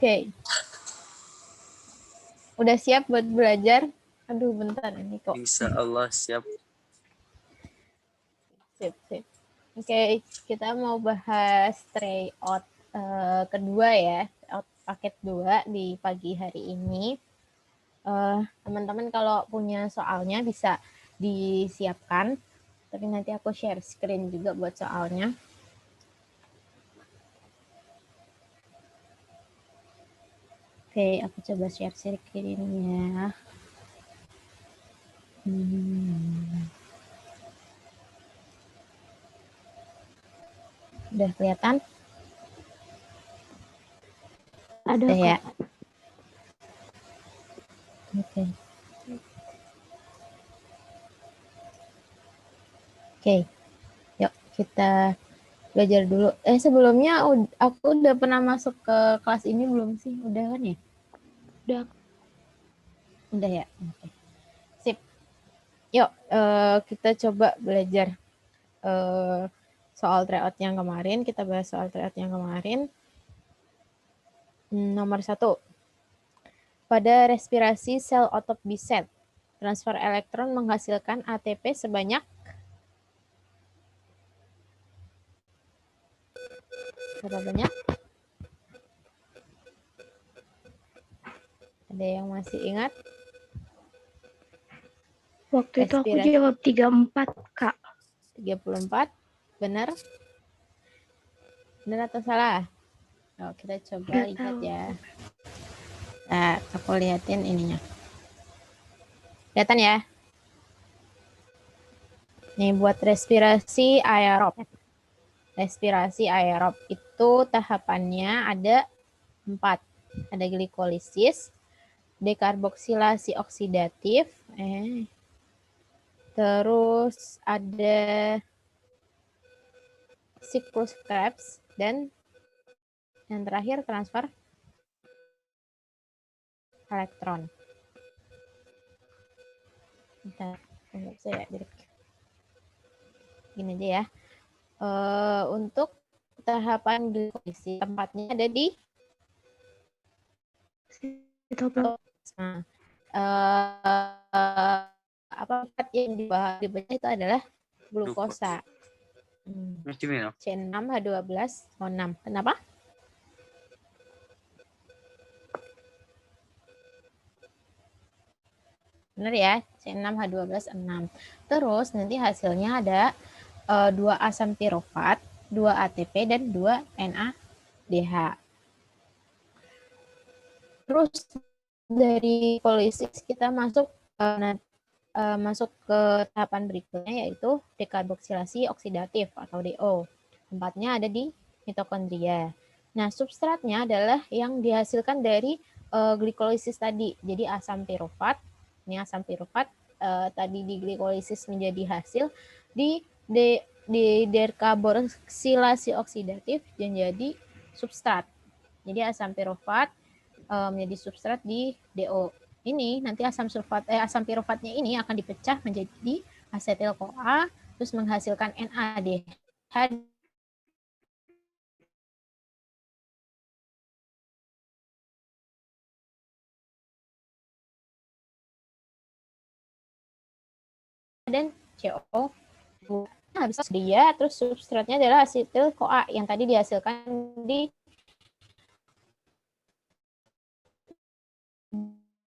Oke. Udah siap buat belajar? Aduh, bentar ini kok. Insya Allah siap. Sip. Oke, kita mau bahas tryout kedua ya, tryout paket 2 di pagi hari ini. Teman-teman kalau punya soalnya bisa disiapkan, tapi nanti aku share screen juga buat soalnya. Oke, aku coba share screen-nya. Udah kelihatan? Ada Udah ya? kok. Oke. Yuk kita belajar dulu. Sebelumnya aku udah pernah masuk ke kelas ini belum sih? Udah kan ya? Udah ya? Oke. Sip. Yuk, kita coba belajar soal tryout yang kemarin. Kita bahas soal tryout yang kemarin. Nomor 1. Pada respirasi sel otot biset, transfer elektron menghasilkan ATP sebanyak berapa banyak? Ada yang masih ingat? Waktu itu aku jawab 34, Kak. 34, benar? Benar atau salah? Oh, kita coba lihat ya. Nah, aku lihatin ininya. Kelihatan ya? Nih buat respirasi aerob. Respirasi aerob itu tahapannya ada 4. Ada glikolisis, dekarboksilasi oksidatif, terus ada siklus Krebs, dan yang terakhir transfer elektron. Bentar, saya gini aja ya. Untuk tahapan glikolisis tempatnya ada di sitoplasma. Apa yang dibaca itu adalah glukosa. C6H12O6. Kenapa? Benar ya, C6H12O6. Terus nanti hasilnya ada 2 asam pirofat, 2 ATP, dan 2 NADH. Terus dari glikolisis kita masuk ke tahapan berikutnya, yaitu dekarboksilasi oksidatif atau DO. Tempatnya ada di mitokondria. Nah, substratnya adalah yang dihasilkan dari glikolisis tadi. Jadi asam pirofat, ini asam pirofat tadi di glikolisis menjadi hasil di dekarboksilasi oksidatif dan jadi substrat. Jadi asam pirofat menjadi substrat di DO. Ini nanti asam pirofatnya ini akan dipecah menjadi asetil-CoA, terus menghasilkan NADH dan CO2. Nah, habis dia, terus substratnya adalah asetil-CoA yang tadi dihasilkan di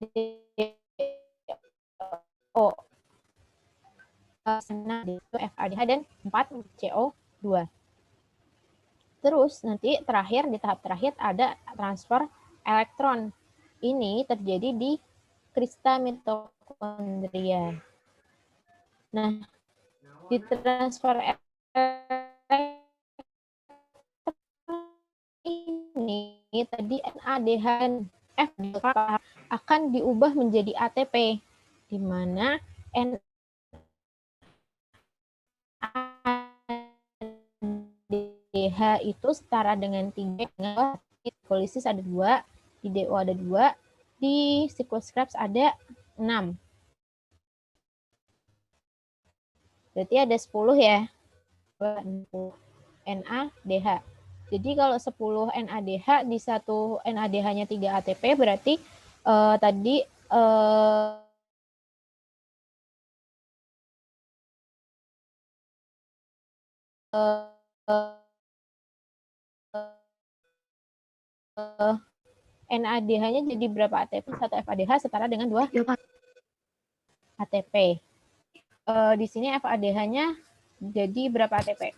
DO. Itu FADH dan 4 CO2. Terus nanti terakhir, di tahap terakhir ada transfer elektron. Ini terjadi di krista mitokondria. Nah, di transfer ini tadi NADH dan F akan diubah menjadi ATP, di mana NADH itu setara dengan 3. Glikolisis ada 2, di DO ada 2, di siklus Krebs ada 6. Berarti ada 10 ya. NADH. Jadi kalau 10 NADH di satu NADH-nya 3 ATP berarti tadi NADH-nya jadi berapa ATP? 1 FADH setara dengan 2 ATP. Di sini FADH-nya jadi berapa ATP?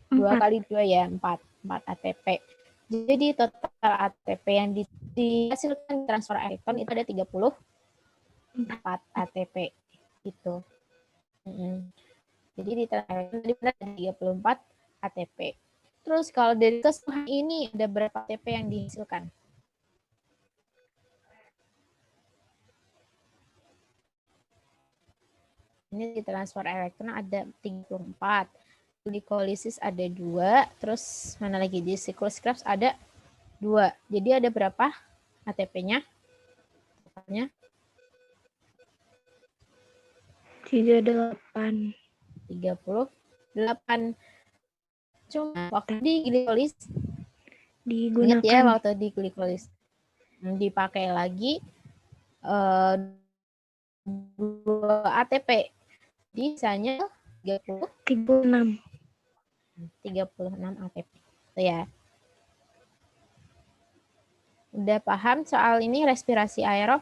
2 kali 2 ya, 4 ATP. Jadi total ATP yang dihasilkan transfer elektron itu ada 34 ATP gitu. Jadi di transfer ada 34 ATP. Terus kalau dari keseluruhan ini ada berapa ATP yang dihasilkan? Ini di transfer elektron ada 34. Glikolisis ada 2, terus mana lagi di siklus Krebs ada 2. Jadi ada berapa ATP-nya? Totalnya 38. 38. Cuma waktu di glikolisis Digunakan. ingat ya waktu di glikolisis dipakai lagi 2 ATP. Jadi sisanya 36 ATP. Itu ya. Udah paham soal ini respirasi aerob?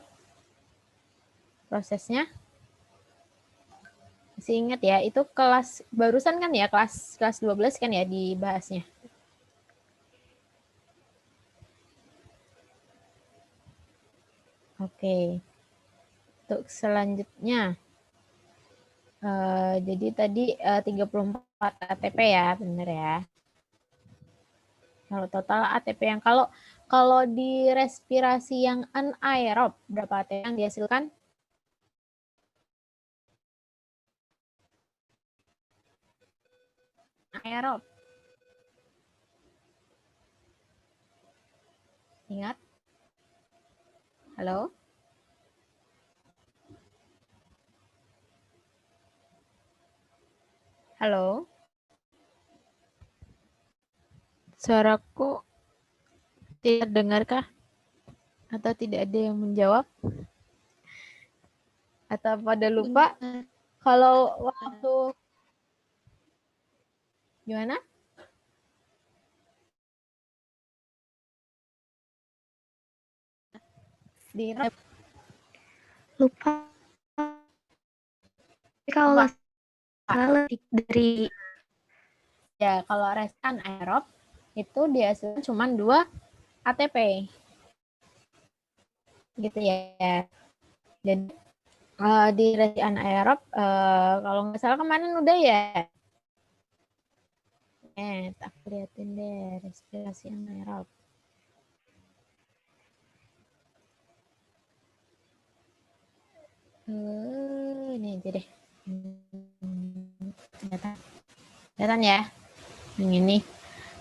Prosesnya? Masih ingat ya, itu kelas barusan kan ya, kelas 12 kan ya dibahasnya. Oke. Untuk selanjutnya. Jadi tadi 34 ATP ya, benar ya. Kalau total ATP yang kalau di respirasi yang anaerob berapa ATP yang dihasilkan? Aerob. Ingat? Halo? Halo? Suaraku tidak dengarkah? Atau tidak ada yang menjawab? Atau pada lupa? Kalau waktu gimana? Di lupa. Kalau salah dari ya kalau rest anaerob itu dihasilkan cuma 2 ATP. Gitu ya. Jadi di rest anaerob kalau nggak salah kemarin udah ya. Tak liatin deh respirasi anaerob. Ini aja deh. Kelihatan ya. Yang ini.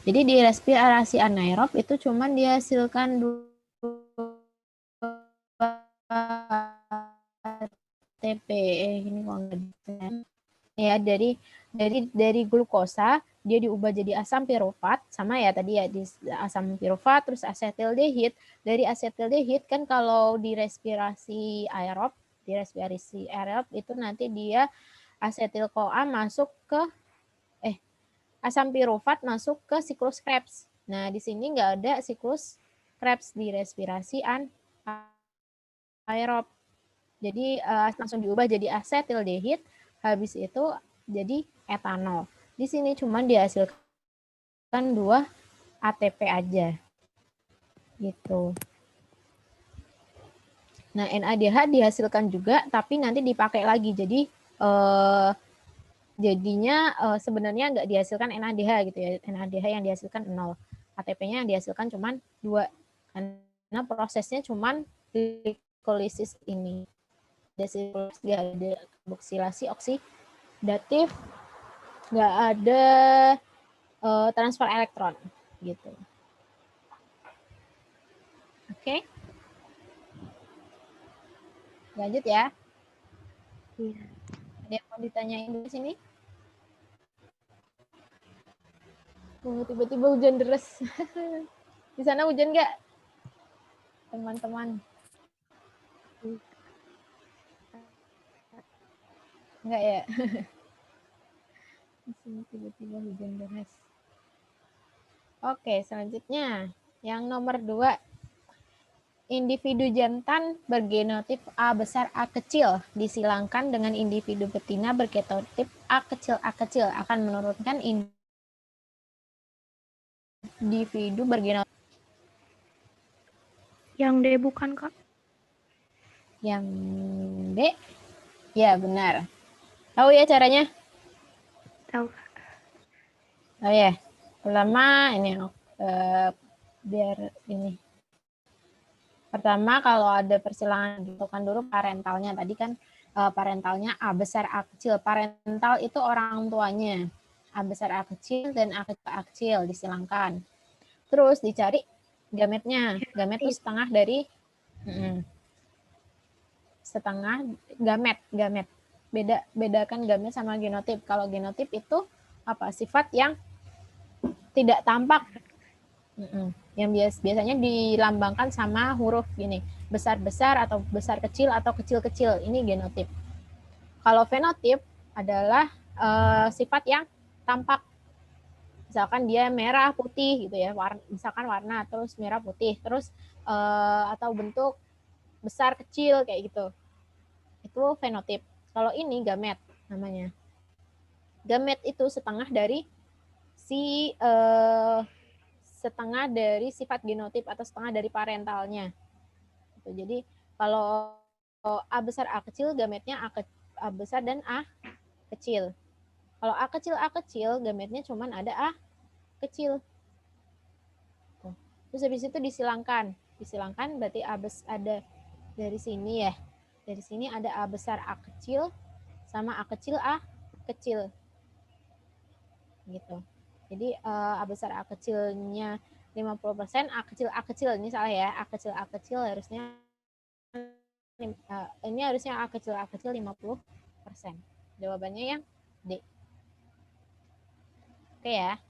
Jadi di respirasi anaerob itu cuma dihasilkan 2 ATP. Ini kok nggak bisa. Ya dari glukosa dia diubah jadi asam pirofat sama ya tadi ya di asam pirofat terus asetildehid. Dari asetildehid kan kalau di respirasi aerob itu nanti dia asetil CoA masuk ke asam pirofat masuk ke siklus Krebs. Nah, di sini nggak ada siklus Krebs di respirasi aerob. Jadi langsung diubah jadi asetildehid, habis itu jadi etanol. Di sini cuma dihasilkan 2 ATP aja. Gitu. Nah, NADH dihasilkan juga tapi nanti dipakai lagi. Jadi jadinya sebenarnya nggak dihasilkan NADH gitu ya. NADH yang dihasilkan 0. ATP-nya yang dihasilkan cuma 2. Karena prosesnya cuma glikolisis ini. Nggak ada karboksilasi oksidatif, nggak ada transfer elektron gitu. Oke. Lanjut ya. Iya. Ada yang mau ditanyain di sini? Tiba-tiba hujan deras. Di sana hujan nggak, teman-teman? Enggak ya? Di sini tiba-tiba hujan deras. Oke, selanjutnya. Yang nomor 2. Individu jantan bergenotip A besar A kecil disilangkan dengan individu betina bergenotip A kecil akan menurunkan individu bergenotip. Yang D bukan, Kak? Yang D, ya benar. Tahu ya caranya? Tahu. Oh ya, pertama ini biar ini. Pertama kalau ada persilangan tentukan dulu parentalnya. Tadi kan parentalnya A besar A kecil. Parental itu orang tuanya. A besar A kecil dan A kecil disilangkan. Terus dicari gametnya. Gamet itu setengah dari setengah gamet. Bedakan gamet sama genotip. Kalau genotip itu apa? Sifat yang tidak tampak. Yang biasanya dilambangkan sama huruf gini, besar-besar atau besar kecil atau kecil-kecil. Ini genotip. Kalau fenotip adalah sifat yang tampak. Misalkan dia merah putih gitu ya, misalkan warna terus merah putih, terus atau bentuk besar kecil kayak gitu. Itu fenotip. Kalau ini gamet namanya. Gamet itu setengah dari setengah dari sifat genotip atau setengah dari parentalnya. Jadi kalau A besar A kecil, gametnya A besar dan A kecil. Kalau A kecil, gametnya cuma ada A kecil. Terus habis itu disilangkan. Disilangkan berarti A besar ada dari sini ya. Dari sini ada A besar A kecil sama A kecil A kecil. Gitu. Jadi A besar A kecilnya 50%, A kecil ini salah ya. A kecil harusnya ini harusnya A kecil 50%. Jawabannya yang D. Oke ya.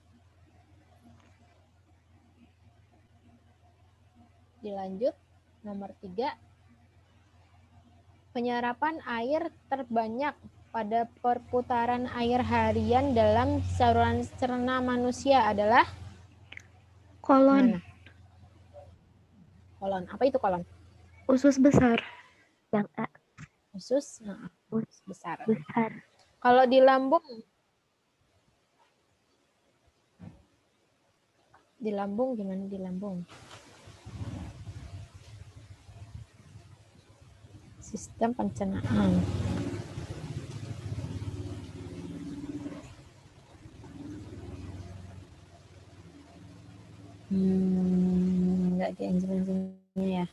Dilanjut nomor 3. Penyerapan air terbanyak pada perputaran air harian dalam saluran cerna manusia adalah Kolon. mana? Kolon. Apa itu kolon? Usus besar. Yang A. Usus besar. Besar. Kalau di lambung gimana di lambung? Sistem pencernaan. Enggak di enzim-enzimnya ya.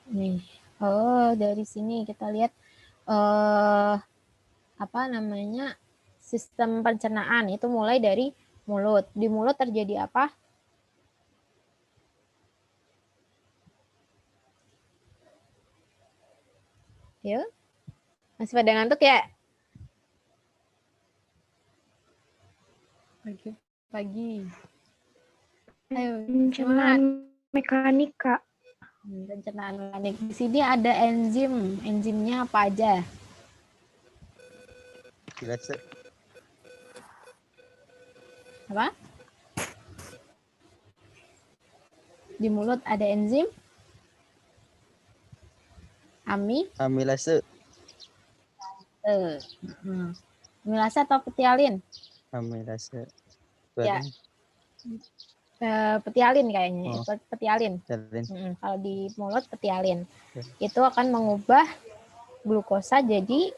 Nih. Oh, dari sini kita lihat apa namanya? Sistem pencernaan itu mulai dari mulut. Di mulut terjadi apa? Yuk. Masih pada ngantuk ya? Pagi. Ayo, Pencernaan mekanika. Pencernaan mekanik. Di sini ada enzim. Enzimnya apa aja? Apa? Di mulut ada enzim amilase. Amilase atau petialin? Amilase. Ya. Petialin kayaknya. Petialin. Kalau di mulut petialin. Itu akan mengubah glukosa jadi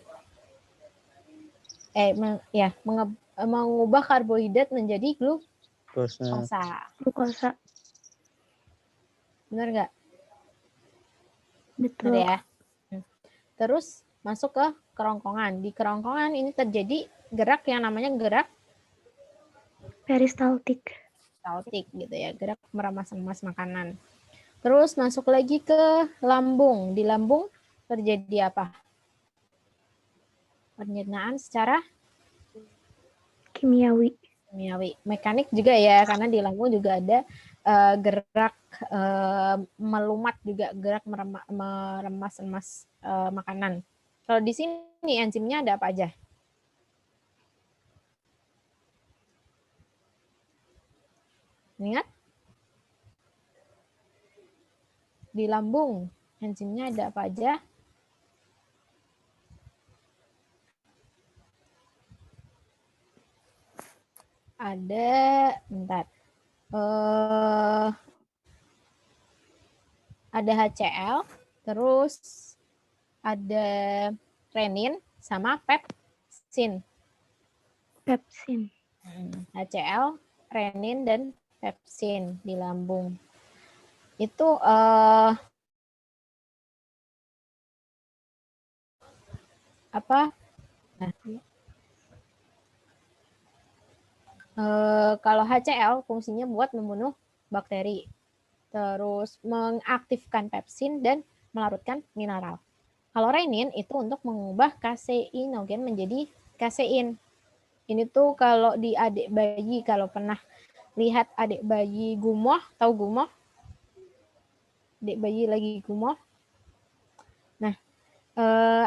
mengubah karbohidrat menjadi glukosa. Benar nggak? Betul. Benar ya. Terus masuk ke kerongkongan. Di kerongkongan ini terjadi gerak yang namanya gerak peristaltik gitu ya, gerak meramas-ramas makanan. Terus masuk lagi ke lambung. Di lambung terjadi apa? Pencernaan secara Kimiawi. Mekanik juga ya, karena di lambung juga ada gerak melumat juga, gerak meremas-remas makanan. Kalau di sini enzimnya ada apa aja? Ingat? Di lambung enzimnya ada apa aja? Ada, bentar. Ada HCl, terus ada renin sama pepsin. Pepsin. HCl, renin dan pepsin di lambung. Itu apa? Nah, kalau HCl fungsinya buat membunuh bakteri, terus mengaktifkan pepsin dan melarutkan mineral. Kalau renin itu untuk mengubah kaseinogen menjadi kasein. Ini tuh kalau di adik bayi, kalau pernah lihat adik bayi gumoh, tahu gumoh? Adik bayi lagi gumoh. Nah,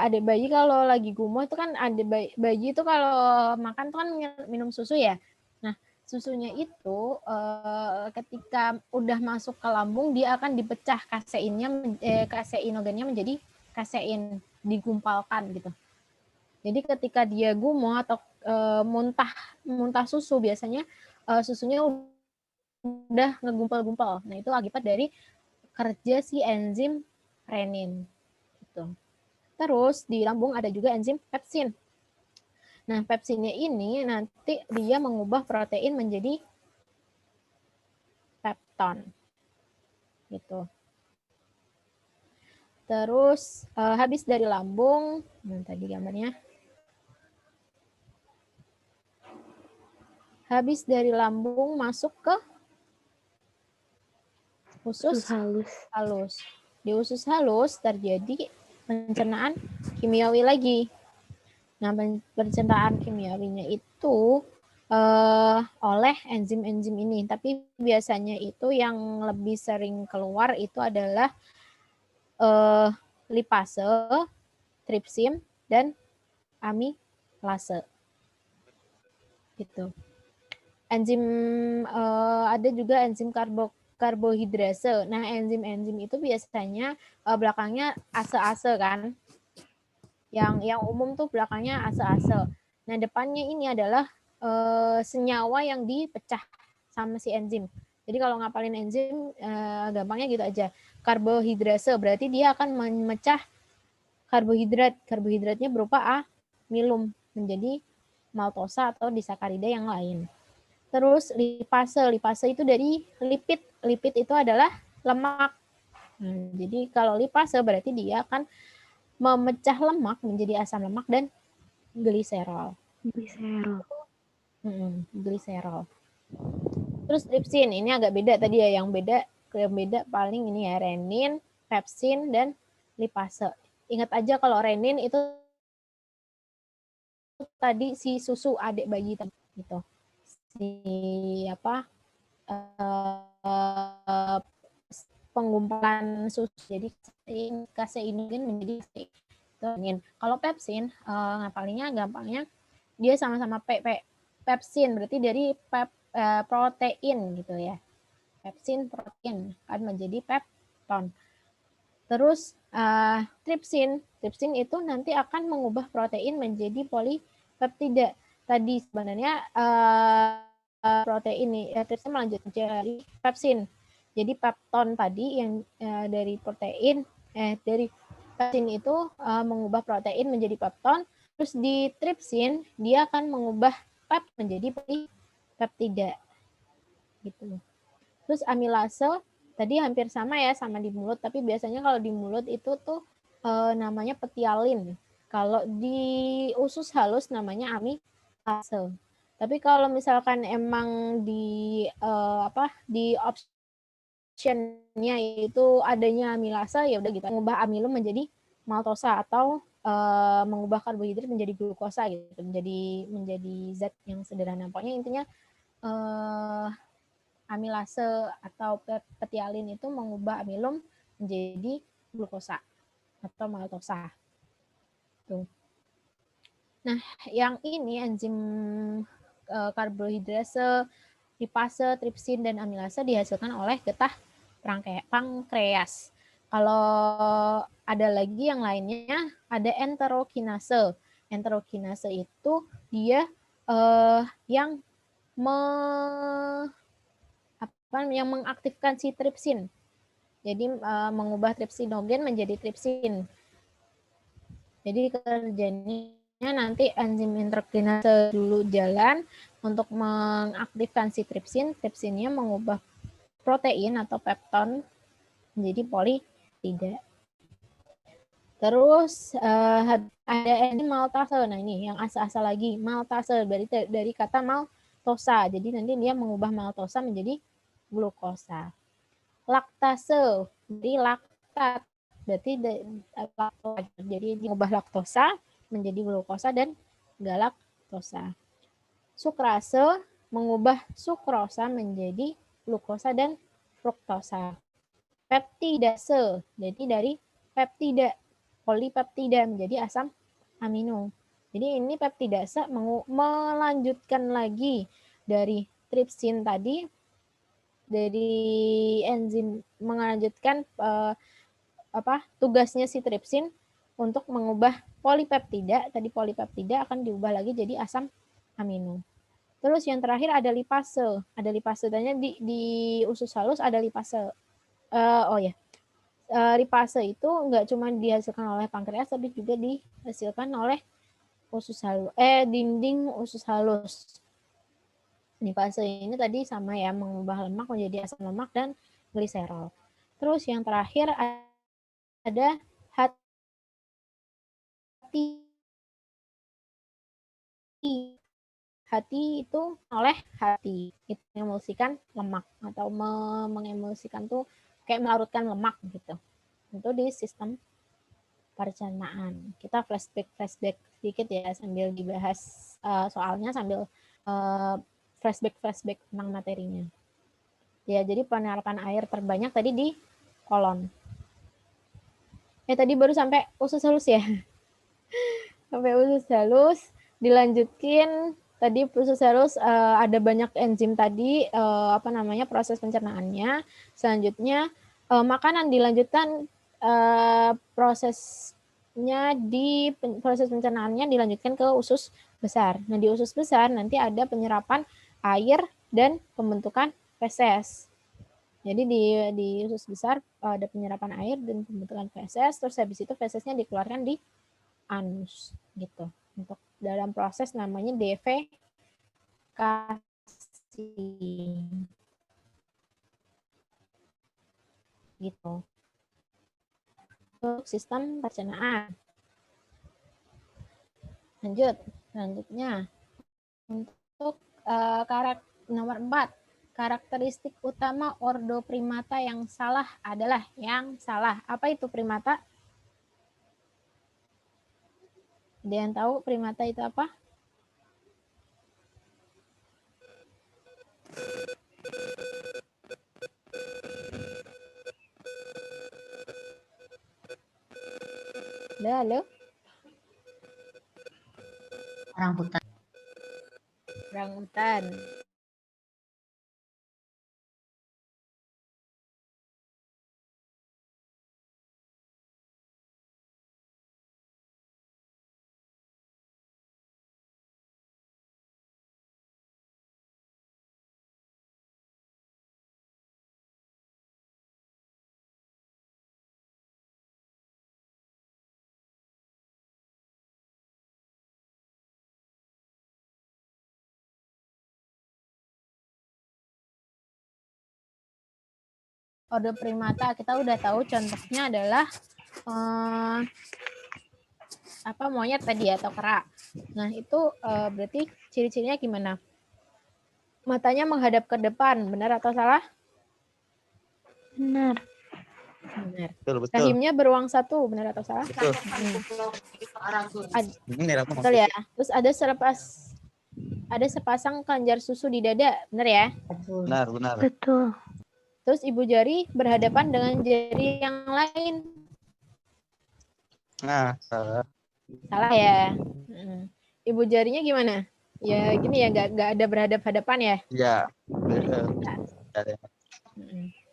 adik bayi kalau lagi gumoh itu kan adik bayi itu kalau makan tuh kan minum susu ya. Nah, susunya itu ketika udah masuk ke lambung dia akan dipecah kaseinogennya menjadi kasein, digumpalkan gitu. Jadi ketika dia gumoh atau muntah susu biasanya susunya udah ngegumpal-gumpal. Nah, itu akibat dari kerja si enzim renin gitu. Terus di lambung ada juga enzim pepsin. Nah, pepsinnya ini nanti dia mengubah protein menjadi pepton. Gitu. Terus habis dari lambung, tadi gambarnya. Habis dari lambung masuk ke usus halus. Di usus halus terjadi pencernaan kimiawi lagi. Nah, pencernaan kimiawinya itu oleh enzim-enzim ini. Tapi biasanya itu yang lebih sering keluar itu adalah lipase, tripsin, dan amilase. Gitu. Enzim ada juga enzim karbohidrase. Nah, enzim-enzim itu biasanya belakangnya ase-ase kan. Yang umum tuh belakangnya ase-ase. Nah, depannya ini adalah senyawa yang dipecah sama si enzim. Jadi kalau ngapalin enzim gampangnya gitu aja. Karbohidrase berarti dia akan memecah karbohidrat. Karbohidratnya berupa amilum menjadi maltosa atau disakarida yang lain. Terus lipase itu dari lipid. Lipid itu adalah lemak. Jadi kalau lipase berarti dia akan memecah lemak menjadi asam lemak dan gliserol. Gliserol. Terus tripsin ini agak beda tadi ya, yang beda paling ini ya renin, pepsin dan lipase. Ingat aja kalau renin itu tadi si susu adik bayi tadi gitu. Si apa? Penggumpalan susu jadi kaseinogen menjadi kasein. Kalau pepsin ngapalinnya gampangnya dia sama-sama pepsin berarti dari protein gitu ya. Pepsin protein kan menjadi pepton. Terus tripsin itu nanti akan mengubah protein menjadi polipeptida. Tadi sebenarnya protein ini tripsin melanjutkan dari pepsin. Jadi pepton tadi yang dari protein dari pepsin itu mengubah protein menjadi pepton. Terus di tripsin dia akan mengubah pep menjadi polipeptida. Gitu. Terus amilase tadi hampir sama ya sama di mulut, tapi biasanya kalau di mulut itu tuh namanya petialin. Kalau di usus halus namanya amilase. Tapi kalau misalkan emang di di optionnya itu adanya amilase, ya udah gitu mengubah amilum menjadi maltosa atau mengubah karbohidrat menjadi glukosa gitu, menjadi zat yang sederhana. Pokoknya intinya amilase atau petialin itu mengubah amilum menjadi glukosa atau maltosa. Tuh. Nah, yang ini enzim karbohidrase, lipase, tripsin, dan amilase dihasilkan oleh getah pankreas. Kalau ada lagi yang lainnya, ada enterokinase. Enterokinase itu dia yang mengaktifkan si tripsin. Jadi mengubah tripsinogen menjadi tripsin. Jadi kerjanya nanti enzim enterokinase dulu jalan untuk mengaktifkan si tripsin. Tripsinnya mengubah protein atau pepton menjadi polipeptida. Terus ada enzim maltase. Nah ini yang asal-asal lagi, maltase dari kata maltosa. Jadi nanti dia mengubah maltosa menjadi glukosa. Laktase dari laktat, berarti jadi mengubah laktosa menjadi glukosa dan galaktosa. Sukrase mengubah sukrosa menjadi glukosa dan fruktosa. Peptidase, jadi dari peptida, polipeptida menjadi asam amino. Jadi ini peptidase melanjutkan lagi dari tripsin tadi, dari enzim melanjutkan tugasnya si tripsin untuk mengubah polipeptida. Tadi polipeptida akan diubah lagi jadi asam amino. Terus yang terakhir ada lipase. Ada lipase tanya di usus halus ada lipase. Lipase itu nggak cuma dihasilkan oleh pankreas tapi juga dihasilkan oleh dinding usus halus. Lipase ini tadi sama ya, mengubah lemak menjadi asam lemak dan gliserol. Terus yang terakhir ada hati itu oleh hati itu mengemulsikan lemak atau mengemulsikan tuh kayak melarutkan lemak gitu. Itu di sistem pencernaan. Kita flashback sedikit ya sambil dibahas soalnya sambil flashback tentang materinya. Ya, jadi penyerapan air terbanyak tadi di kolon. Tadi baru sampai usus halus ya. Sampai usus halus, dilanjutin tadi usus halus ada banyak enzim tadi proses pencernaannya. Selanjutnya makanan dilanjutkan prosesnya proses pencernaannya dilanjutkan ke usus besar. Nah, di usus besar nanti ada penyerapan air dan pembentukan feses. Jadi di usus besar ada penyerapan air dan pembentukan feses, terus habis itu fesesnya dikeluarkan di anus gitu. Untuk dalam proses namanya defekasi. Gitu. Untuk sistem pencernaan. Selanjutnya untuk nomor 4, karakteristik utama ordoprimata yang salah adalah yang salah. Apa itu primata? Ada yang tahu primata itu apa? Halo? Orangutan. Orangutan. Ordoprimata kita udah tahu contohnya adalah monyet tadi atau kera. Nah, itu berarti ciri-cirinya gimana? Matanya menghadap ke depan, benar atau salah? Benar. Benar. Betul, betul. Rahimnya beruang satu, benar atau salah? Betul. Ini apa Betul ya. Terus ada sepasang kelenjar susu di dada, benar ya? Benar, benar. Betul. Terus ibu jari berhadapan dengan jari yang lain. Nah, salah. Salah ya. Ibu jarinya gimana? Ya gini ya, nggak ada berhadap-hadapan ya. Ya.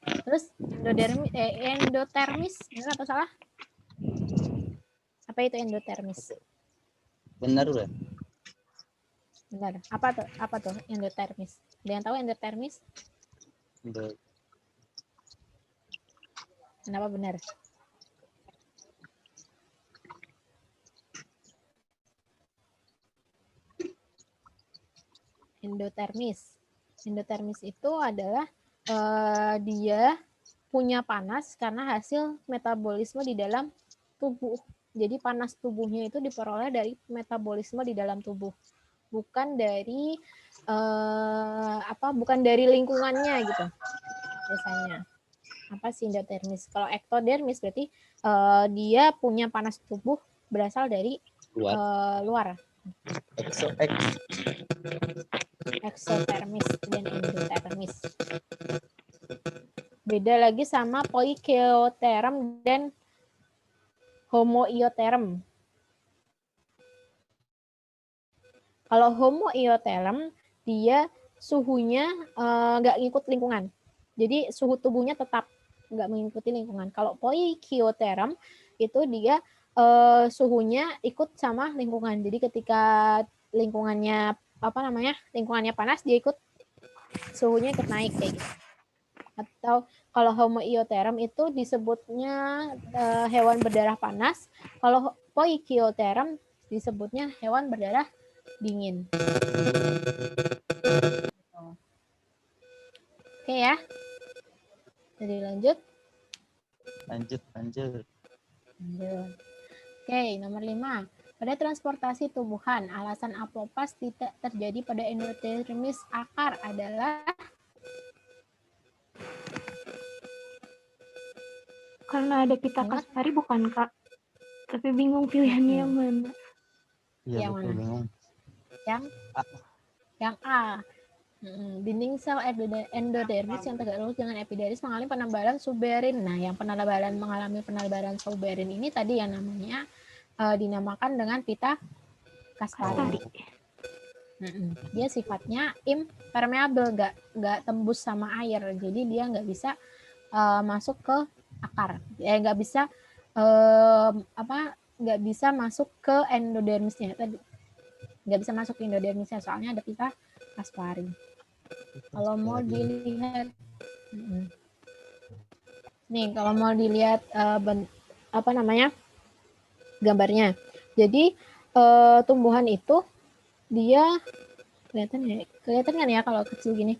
Terus endotermis, benar atau salah? Apa itu endotermis? Benar udah. Benar. Apa tuh endotermis? Ada yang tahu endotermis? Betul. Kenapa benar? Endotermis. Endotermis itu adalah dia punya panas karena hasil metabolisme di dalam tubuh. Jadi panas tubuhnya itu diperoleh dari metabolisme di dalam tubuh, bukan dari bukan dari lingkungannya gitu. Biasanya apa sih endotermis? Kalau ektodermis berarti dia punya panas tubuh berasal dari luar. Eksotermis dan endotermis. Beda lagi sama poikilotherm dan homoiotherm. Kalau homoiotherm dia suhunya nggak ngikut lingkungan. Jadi suhu tubuhnya tetap nggak mengikuti lingkungan. Kalau poikilotherm itu dia suhunya ikut sama lingkungan. Jadi ketika lingkungannya lingkungannya panas, dia ikut suhunya ikut naik kayak gitu. Atau kalau homoiotherm itu disebutnya hewan berdarah panas. Kalau poikilotherm disebutnya hewan berdarah dingin. Oke ya. Jadi lanjut. Lanjut. Oke, nomor 5. Pada transportasi tumbuhan, alasan aplopas tidak terjadi pada endodermis akar adalah Karena ada pita Kaspari bukan Kak? Tapi bingung pilihannya yang mana. Iya, yang betul, mana? bingung. Yang A. Dinding sel endodermis yang tegak lurus dengan epidermis mengalami penebalan suberin. Nah, yang mengalami penebalan suberin ini tadi yang namanya dinamakan dengan pita Kaspari. Dia sifatnya impermeable, nggak tembus sama air, jadi dia nggak bisa masuk ke akar, nggak bisa nggak bisa masuk ke endodermisnya tadi, nggak bisa masuk ke endodermisnya soalnya ada pita Kaspari. Kalau mau dilihat nih, kalau mau dilihat gambarnya. Jadi tumbuhan itu dia kelihatan kan ya kalau kecil gini.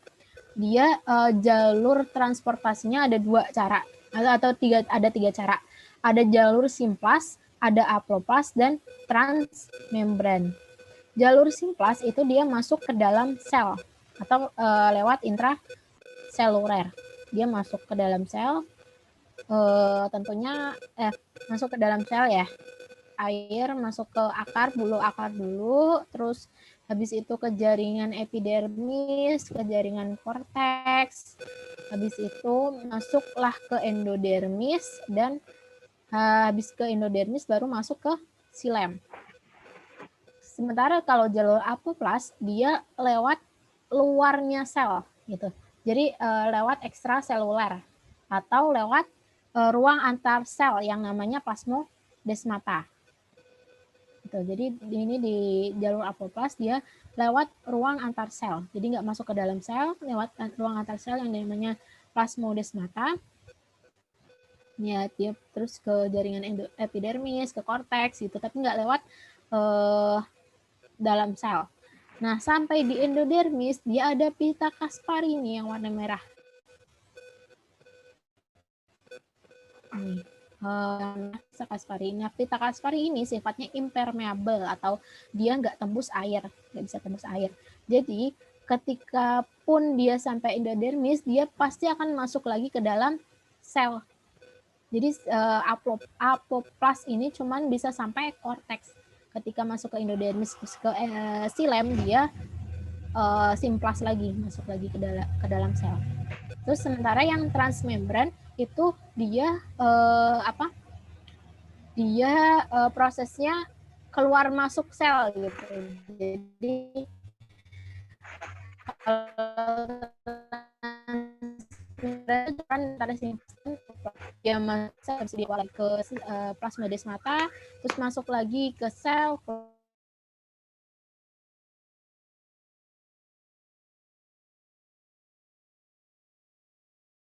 Dia jalur transportasinya ada 2 cara atau ada 3 cara. Ada jalur simplas, ada aplopas dan transmembran. Jalur simplas itu dia masuk ke dalam sel atau lewat intraseluler. Dia masuk ke dalam sel, tentunya masuk ke dalam sel ya. Air masuk ke bulu akar dulu, terus habis itu ke jaringan epidermis, ke jaringan korteks, habis itu masuklah ke endodermis, dan habis ke endodermis baru masuk ke silem. Sementara kalau jalur apoplas dia lewat luarnya sel gitu. Jadi lewat ekstraseluler atau lewat ruang antar sel yang namanya plasmodesmata. Gitu. Jadi ini di jalur apoplas dia lewat ruang antar sel. Jadi nggak masuk ke dalam sel, lewat ruang antar sel yang namanya plasmodesmata. Ya, dia terus ke jaringan epidermis, ke korteks gitu, tapi nggak lewat dalam sel. Nah, sampai di endodermis dia ada pita Kaspari nih yang warna merah. Nih. Pita Kaspari ini sifatnya impermeable atau dia nggak tembus air, nggak bisa tembus air. Jadi ketika pun dia sampai endodermis, dia pasti akan masuk lagi ke dalam sel. Jadi apoplas ini cuman bisa sampai korteks. Ketika masuk ke endodermis ke xilem dia simplas lagi, masuk lagi ke dalam sel. Terus sementara yang transmembran itu dia prosesnya keluar masuk sel gitu. Jadi antara dia masuk ke plasmadesmata, terus masuk lagi ke sel,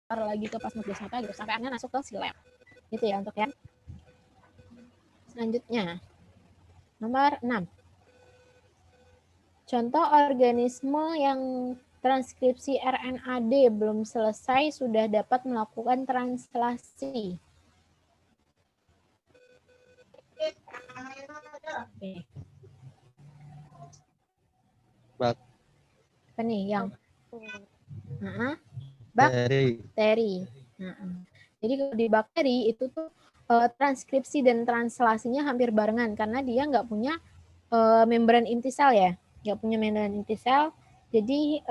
lagi ke plasmadesmata gitu sampai akhirnya masuk ke xilem. Gitu ya untuk yang selanjutnya. Nomor 6. Contoh organisme yang transkripsi RNA-D belum selesai sudah dapat melakukan translasi. Oke. Apa nih yang bakteri. Jadi di bakteri itu tuh transkripsi dan translasinya hampir barengan karena dia nggak punya membran inti sel ya, nggak punya membran inti sel. Jadi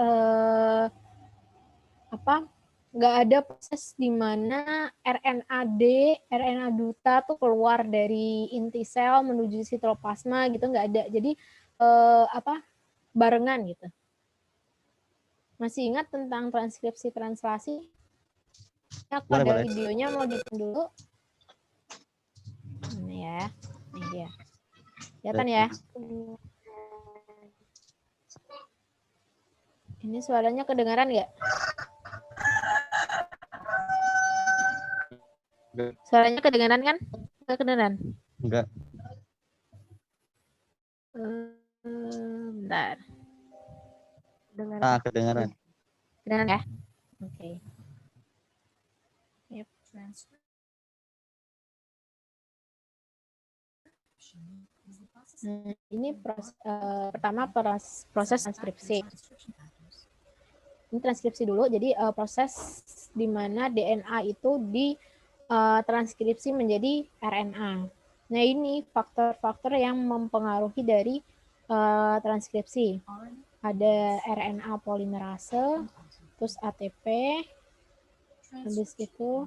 nggak ada proses di mana RNA duta tuh keluar dari inti sel menuju sitoplasma gitu, nggak ada. Jadi barengan gitu. Masih ingat tentang transkripsi translasi? Aku ada videonya, mau ditonton dulu. Ini ya, ini dia. Kelihatan ya? Ini suaranya kedengaran nggak? Suaranya kedengaran kan? Nggak kedengaran? Enggak. Bentar. Kedengaran. Kedengaran ya? Oke. Yep. Ini pertama proses transkripsi. Ini transkripsi dulu, jadi proses di mana DNA itu ditranskripsi menjadi RNA. Nah ini faktor-faktor yang mempengaruhi dari transkripsi. Ada RNA polimerase, terus ATP, habis itu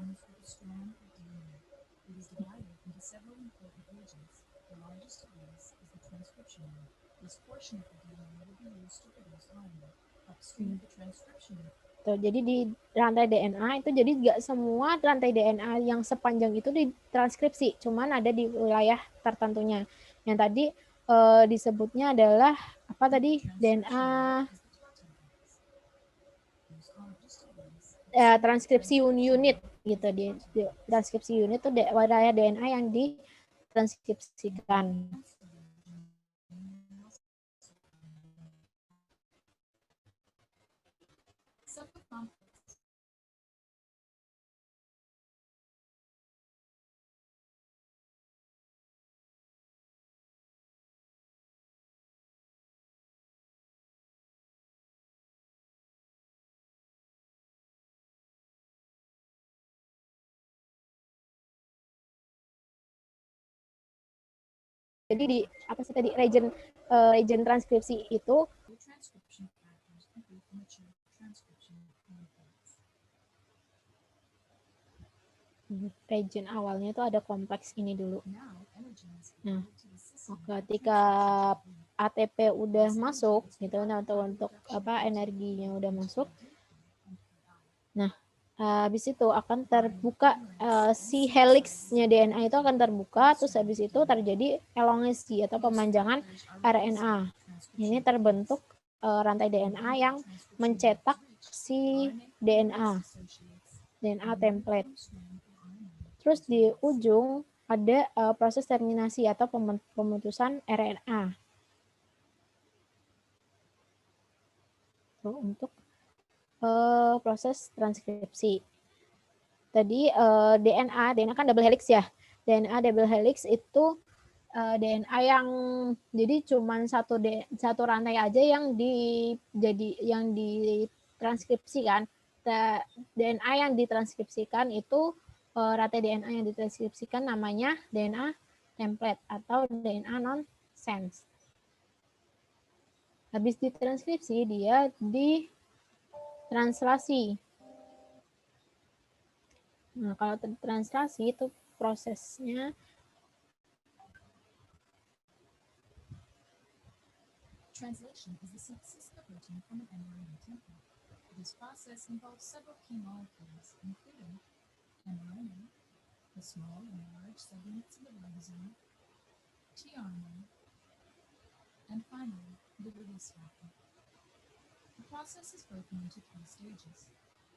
tuh, jadi di rantai DNA itu jadi nggak semua rantai DNA yang sepanjang itu ditranskripsi, cuman ada di wilayah tertentunya. Yang tadi disebutnya adalah apa tadi, DNA transkripsi unit gitu, di transkripsi unit itu wilayah DNA yang ditranskripsikan. Jadi di apa sih tadi region transkripsi itu region awalnya itu ada kompleks ini dulu. Nah, ketika ATP udah masuk gitu, nah untuk apa energinya udah masuk. Nah, habis itu akan terbuka si helixnya DNA itu akan terbuka, terus habis itu terjadi elongasi atau pemanjangan RNA. Ini terbentuk rantai DNA yang mencetak si DNA template. Terus di ujung ada proses terminasi atau pemutusan RNA. Untuk proses transkripsi. Tadi DNA kan double helix ya. DNA double helix itu DNA yang jadi cuman satu rantai aja yang ditranskripsikan. DNA yang ditranskripsikan itu rantai DNA yang ditranskripsikan namanya DNA template atau DNA non-sense. Habis ditranskripsi, dia ditranslasi. Nah, kalau translasi itu prosesnya Translation is the synthesis of a protein from an mRNA template. This process involves several key molecules, including mRNA, the small and large subunits of the ribosome, tRNA, and finally, the release factor. The process is broken into 3 stages: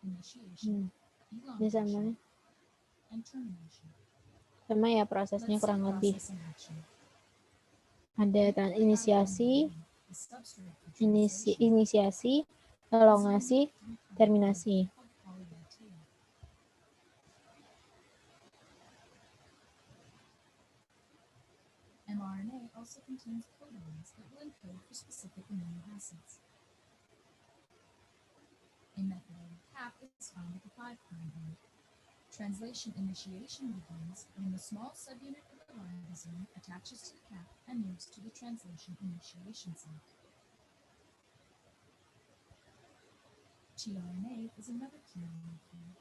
initiation, bisa elongation, and termination. sama ya prosesnya Let's see kurang the lebih. process in action. Ada inisiasi, The substrate for translation inisiasi, elongasi, terminasi. of polylactate. mRNA also contains codons that will encode for specific amino acids. A methylated cap is found at the 5' end. Translation initiation begins when the small subunit of the ribosome attaches to the cap and moves to the translation initiation site. tRNA is another key molecule.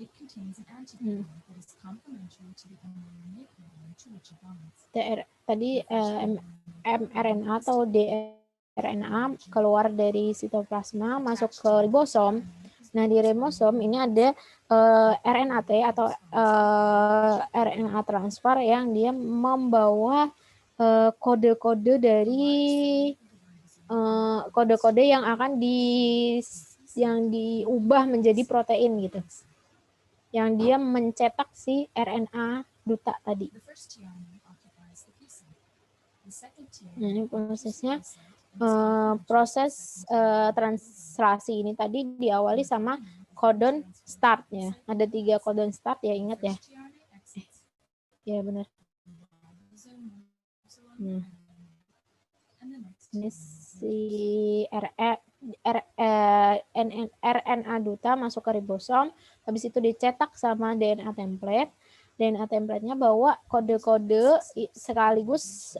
It contains an anticodon that is complementary to the mRNA codon to which it binds. Tadi mRNA atau DNA keluar dari sitoplasma masuk ke ribosom. Nah, di ribosom ini ada RNAT atau RNA transfer yang dia membawa kode-kode dari kode-kode yang akan diubah menjadi protein gitu. Yang dia mencetak si RNA duta tadi. The first tRNA occupies the P site. The second Nah, ini tRNA prosesnya occupies the Y site. proses translasi ini tadi diawali sama codon startnya. Ada 3 codon start ya, ingat ya. First tRNA exits Ya benar. the ribosome moves along Nah, the and the next ini tRNA si RNA duta masuk ke ribosom, habis itu dicetak sama DNA template. DNA template-nya bawa kode-kode sekaligus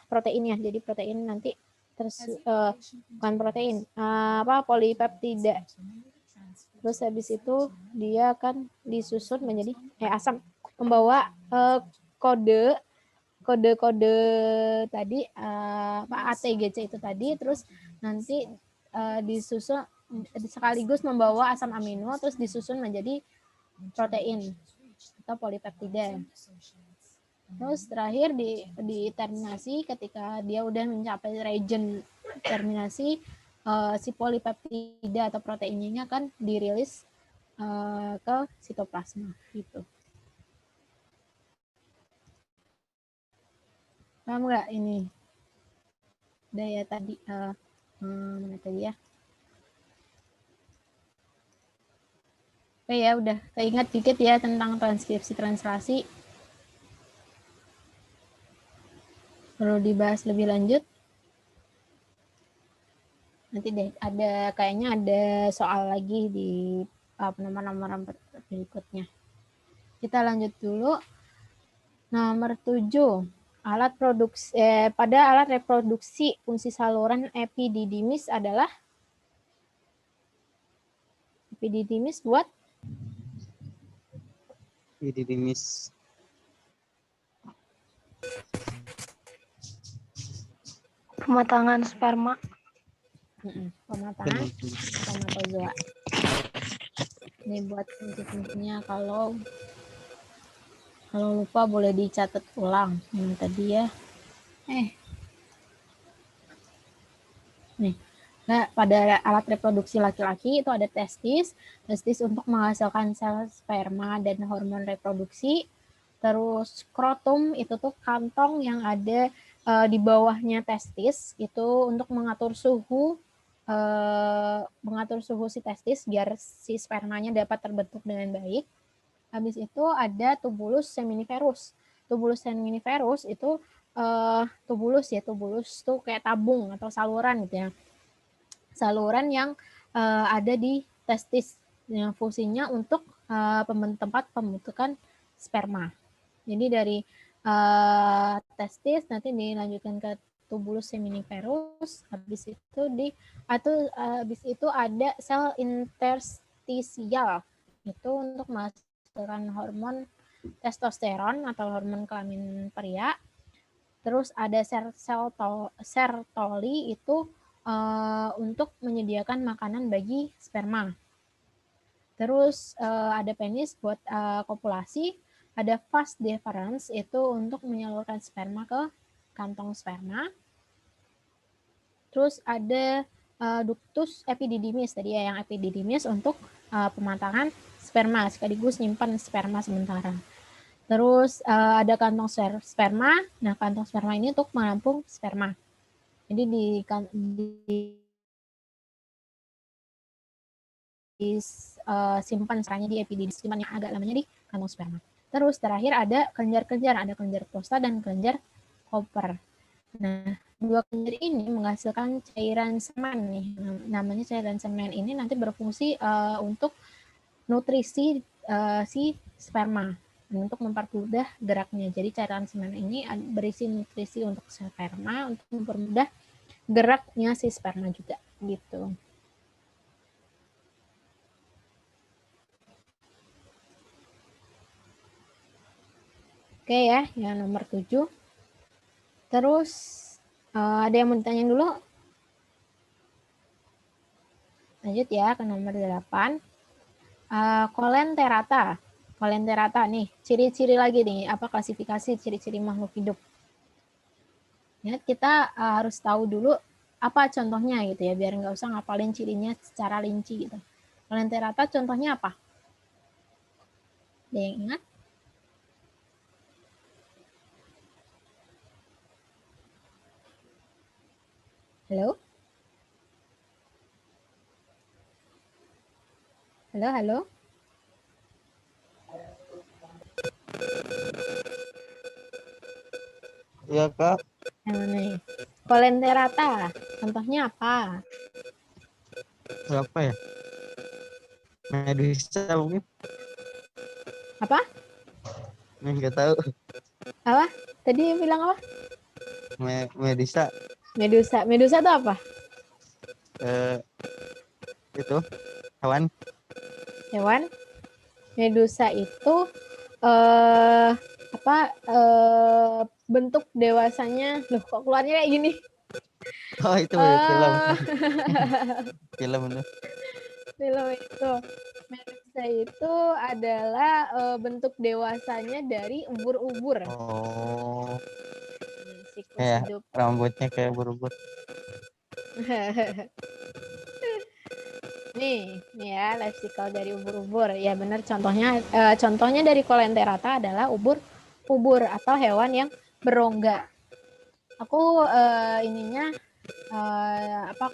proteinnya. Jadi protein nanti bukan protein, polipeptida. Terus habis itu dia akan disusun menjadi asam, membawa kode tadi ATGC itu tadi, terus nanti disusun sekaligus membawa asam amino, terus disusun menjadi protein atau polipeptida. Terus terakhir di terminasi, ketika dia udah mencapai region terminasi, si polipeptida atau proteinnya kan dirilis ke sitoplasma gitu. Paham nggak ini? Daya tadi mana tadi ya? Oke ya, udah keinget dikit ya tentang transkripsi translasi. Perlu dibahas lebih lanjut. Nanti deh kayaknya ada soal lagi di nomor-nomor berikutnya. Kita lanjut dulu. Nomor 7. Pada alat reproduksi fungsi saluran epididymis adalah epididymis buat Epididymis Pematangan sperma. pematangan spermatozoa. Ini buat fungsi-fungsinya, kalau lupa boleh dicatat ulang yang tadi ya. Nih, pada alat reproduksi laki-laki itu ada testis untuk menghasilkan sel sperma dan hormon reproduksi. Terus skrotum itu tuh kantong yang ada di bawahnya testis, itu untuk mengatur suhu si testis biar si spermanya dapat terbentuk dengan baik. Habis itu ada tubulus seminiferus. Tubulus seminiferus itu tubulus tuh kayak tabung atau saluran gitu ya. Saluran yang ada di testis. yang fungsinya untuk tempat pembentukan sperma. Jadi dari testis nanti dilanjutkan ke tubulus seminiferus, habis itu ada sel interstisial itu untuk menghasilkan hormon testosteron atau hormon kelamin pria. Terus ada sertoli itu untuk menyediakan makanan bagi sperma. Terus ada penis buat kopulasi, ada vas deferens itu untuk menyalurkan sperma ke kantong sperma. Terus ada ductus epididymis tadi ya, yang epididymis untuk pematangan sperma sekaligus nyimpan sperma sementara. Terus ada kantong sperma. Nah, kantong sperma ini untuk menampung sperma. Jadi disimpan serangnya di epididymis, simpan yang agak lamanya di kantong sperma. Terus terakhir ada kelenjar-kelenjar, ada kelenjar prosta dan kelenjar Cooper. Nah, dua kelenjar ini menghasilkan cairan semen nih. Namanya cairan semen ini nanti berfungsi untuk nutrisi si sperma untuk mempermudah geraknya. Jadi cairan semen ini berisi nutrisi untuk sperma untuk mempermudah geraknya si sperma juga gitu. Oke ya, yang nomor 7. Terus ada yang mau ditanya dulu? Lanjut ya ke nomor 8. Coelenterata. Coelenterata nih, ciri-ciri lagi nih, apa klasifikasi ciri-ciri makhluk hidup. Ya, kita harus tahu dulu apa contohnya gitu ya, biar nggak usah ngapalin cirinya secara rinci gitu. Coelenterata contohnya apa? Ada yang ingat? Halo? Halo, halo? Iya, Kak. Yang mana nih? Coelenterata, contohnya apa? Siapa ya? Medusa mungkin? Apa? Nggak tahu. Apa? Tadi bilang apa? Medusa. Medusa. Medusa itu apa? Itu hewan. Hewan. Medusa itu bentuk dewasanya. Loh, kok keluarnya kayak gini? Oh, itu film. Film itu. Film itu. Medusa itu adalah bentuk dewasanya dari ubur-ubur. Oh, Siklus kayak hidup. rambutnya kayak berubah. Nih ya, life cycle dari ubur-ubur. Ya benar, contohnya dari Coelenterata adalah ubur atau hewan yang berongga. Aku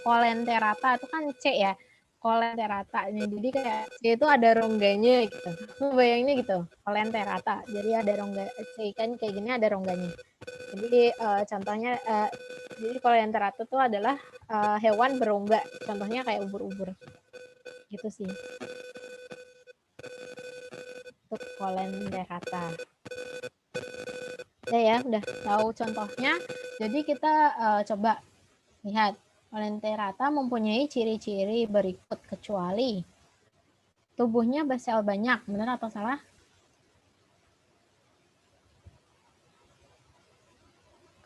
Coelenterata itu kan C ya. Coelenterata. Jadi kayak C itu ada rongganya gitu. Aku bayanginnya gitu, Coelenterata. Jadi ada rongga, C kan kayak gini ada rongganya. Jadi contohnya jadi Coelenterata itu adalah hewan berongga. Contohnya kayak ubur-ubur. Gitu sih. Untuk Coelenterata. Ya, udah tahu contohnya. Jadi kita coba lihat. Coelenterata mempunyai ciri-ciri berikut kecuali tubuhnya bersel banyak. Benar atau salah?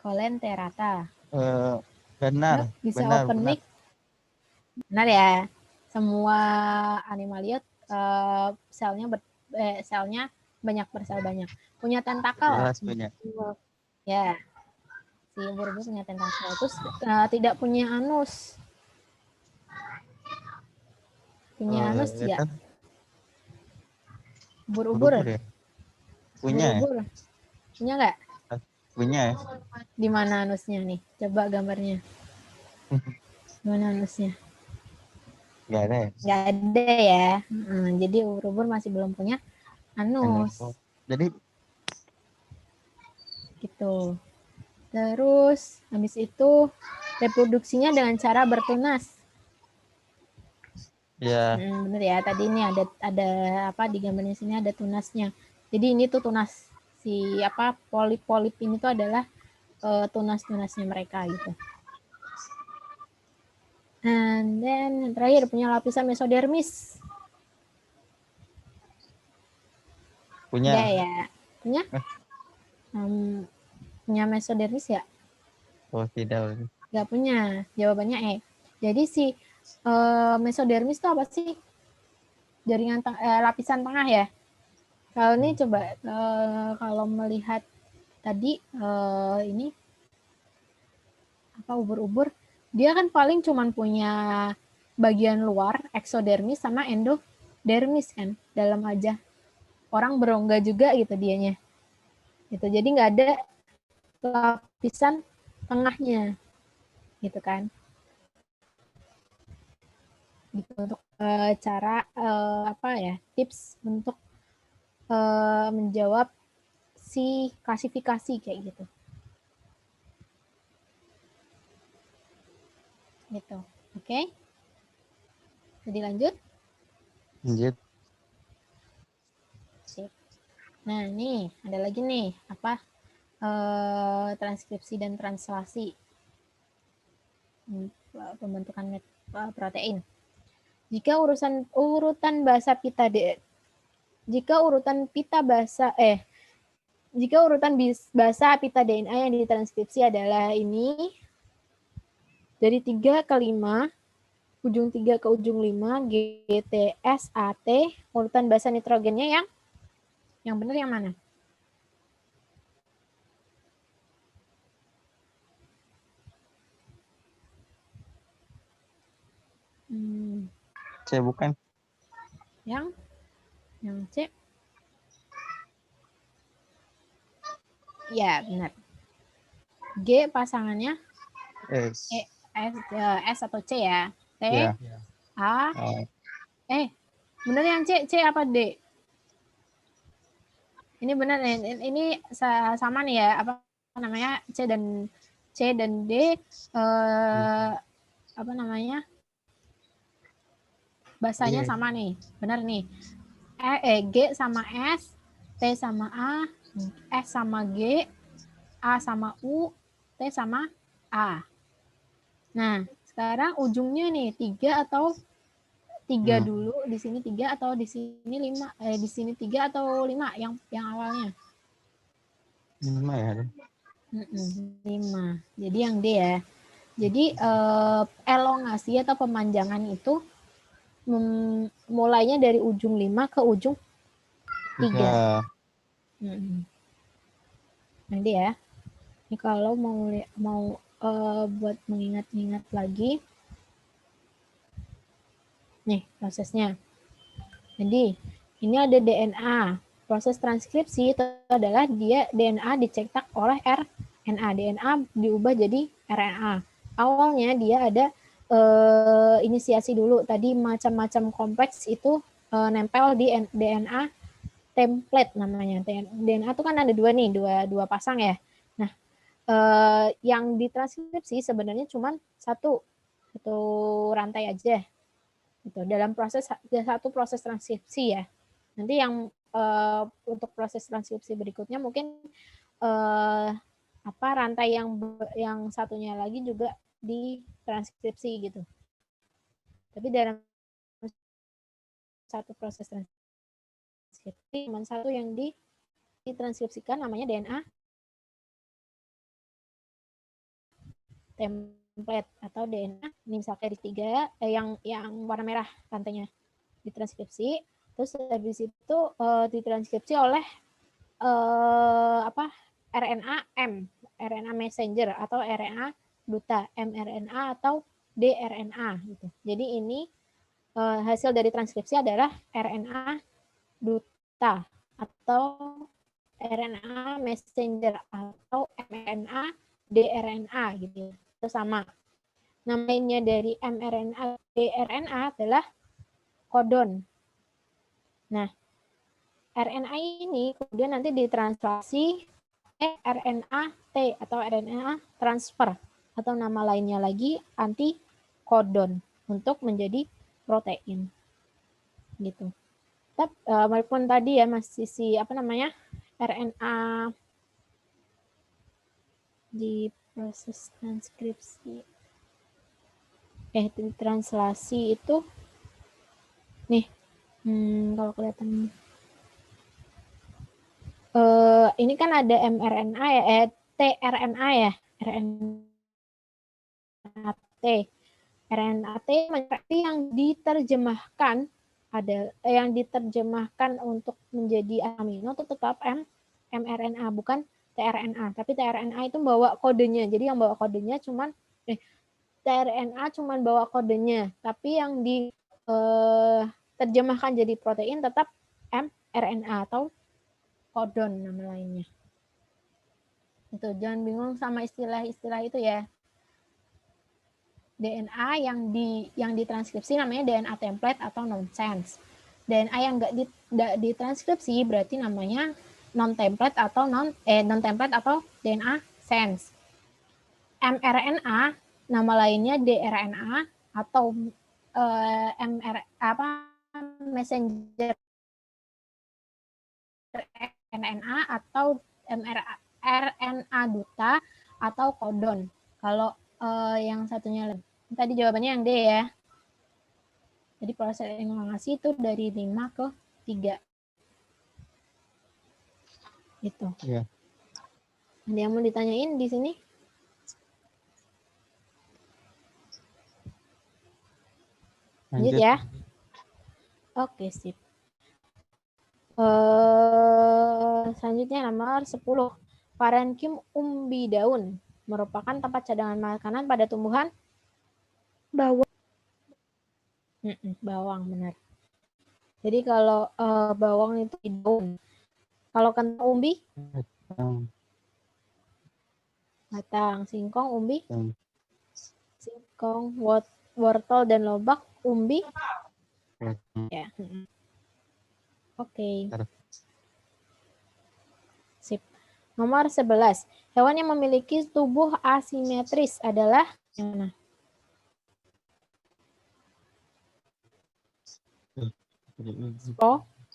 Coelenterata. Benar. Bisa Benar. open Benar. mic. Benar ya. Semua animalia selnya banyak bersel banyak. Punya tentakel. Jelas punya. Ya. Si ubur-ubur punya tentakel. Terus tidak punya anus. Punya anus Ya tidak? kan? Ubur-ubur. Ya? Punya ya? Ubur-ubur. Punya nggak? Punya ya? Di mana anusnya nih? Coba gambarnya. Mana anusnya? Nggak ada ya? Nggak ada ya. Jadi ubur-ubur masih belum punya anus. Jadi Gitu. Terus habis itu reproduksinya dengan cara bertunas. Ya, Bener ya. Tadi ini ada apa di gambarnya sini ada tunasnya. Jadi ini tuh tunas si apa polip-polip ini tuh adalah tunas-tunasnya mereka gitu. And then terakhir punya lapisan mesodermis. punya. Enggak ya? Punya? Eh. Punya mesodermis ya? Oh, tidak. Enggak punya. Jawabannya E. Jadi si mesodermis itu apa sih? Jaringan lapisan tengah ya. Kalau ini coba kalau melihat tadi ini apa ubur-ubur, dia kan paling cuman punya bagian luar eksodermis sama endodermis kan dalam aja. Orang berongga juga gitu dianya. Gitu. Jadi nggak ada lapisan tengahnya. Gitu kan. Gitu untuk cara apa ya? Tips untuk menjawab si klasifikasi kayak gitu. Gitu. Oke. Jadi lanjut. Lanjut. Sip. Nah, nih ada lagi nih apa transkripsi dan translasi pembentukan protein. Jika urutan bahasa pita jika urutan bahasa pita DNA yang ditranskripsi adalah ini dari 3 ke 5, ujung 3 ke ujung 5, GTSAT, urutan bahasa nitrogennya yang benar yang mana? C bukan? Yang C. Ya, benar. G pasangannya S. S atau C ya? T, Ya. A, benar yang C apa D? Ini benar nih, ini sama nih ya, apa namanya C dan D apa namanya bahasanya sama nih, benar nih. G sama S, T sama A, S sama G, A sama U, T sama A. Nah, sekarang ujungnya nih 3 atau 3 dulu, di sini 3 atau di sini 5, di sini 3 atau 5 yang awalnya. 5 ya. 5. Jadi yang D ya. Jadi elongasi atau pemanjangan itu mulainya dari ujung 5 ke ujung 3. Nanti ya. Ini kalau mau buat mengingat-ingat lagi. Nih prosesnya. Jadi ini ada DNA. Proses transkripsi itu adalah DNA dicetak oleh RNA. DNA diubah jadi RNA. Awalnya dia ada inisiasi dulu. Tadi macam-macam kompleks itu nempel di DNA template namanya. DNA itu kan ada dua nih, dua pasang ya. Nah, yang ditranskripsi sebenarnya cuma satu rantai aja. Gitu. Dalam satu proses transkripsi ya. Nanti yang untuk proses transkripsi berikutnya mungkin apa rantai yang satunya lagi juga ditranskripsi gitu. Tapi dalam satu proses transkripsi cuma satu yang ditranskripsikan namanya DNA template atau DNA ini misalnya di 3 yang warna merah rantainya ditranskripsi, terus habis itu ditranskripsi oleh RNA messenger atau RNA duta, mRNA atau dRNA gitu. Jadi ini hasil dari transkripsi adalah RNA duta atau RNA messenger atau mRNA dRNA gitu. Itu sama. Namanya dari mRNA dRNA adalah kodon. Nah, RNA ini kemudian nanti ditranslasi RNA T atau RNA transfer atau nama lainnya lagi antikodon untuk menjadi protein gitu. Tapi walaupun tadi ya masih RNA di proses transkripsi di translasi itu nih kalau kelihatan ini kan ada mRNA ya tRNA ya RNA-T yang diterjemahkan untuk menjadi amino itu tetap mRNA bukan tRNA, tapi tRNA itu bawa kodenya. Jadi yang bawa kodenya tRNA cuman bawa kodenya, tapi yang diterjemahkan jadi protein tetap mRNA atau kodon nama lainnya. Itu jangan bingung sama istilah-istilah itu ya. DNA yang ditranskripsi namanya DNA template atau nonsense. DNA yang nggak ditranskripsi berarti namanya non template atau DNA sense. mRNA nama lainnya dRNA atau messenger RNA atau RNA duta atau kodon. Kalau yang satunya tadi jawabannya yang D ya. Jadi proses elongasi itu dari 5 ke 3. Gitu. Iya. Ada yang mau ditanyain di sini? Lanjut ya. Oke, sip. Selanjutnya nomor 10. Parenkim umbi daun merupakan tempat cadangan makanan pada tumbuhan Bawang. Bawang, benar. Jadi kalau bawang itu di daun. Kalau kentang umbi? Batang. Singkong umbi? Singkong, wortel dan lobak umbi? Ya. Oke. Sip. Nomor 11. Hewan yang memiliki tubuh asimetris adalah yang mana?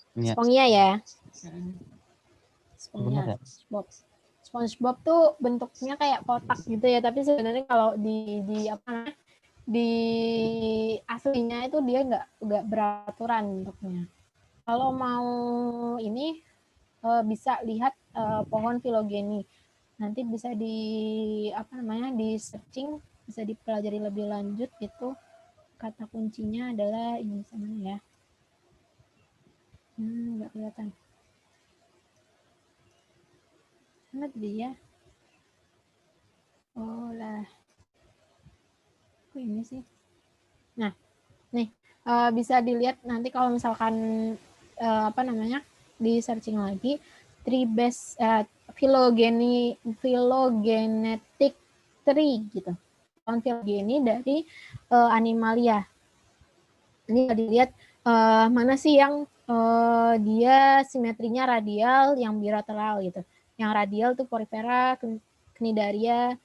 Spongia ya. Spongia. SpongeBob tuh bentuknya kayak kotak gitu ya, tapi sebenarnya kalau di aslinya itu dia nggak beraturan bentuknya. Kalau mau ini bisa lihat pohon filogeni. Nanti bisa di searching, bisa dipelajari lebih lanjut gitu. Kata kuncinya adalah ini sama ya. Nggak kelihatan. Mana dia? Oh lah. Kok ini sih? Nah, nih bisa dilihat nanti kalau misalkan di searching lagi phylogenetic tree gitu. Filogeni dari animalia. Ini dilihat mana sih yang dia simetrinya radial, yang bilateral gitu. Yang radial tuh Porifera, Cnidaria,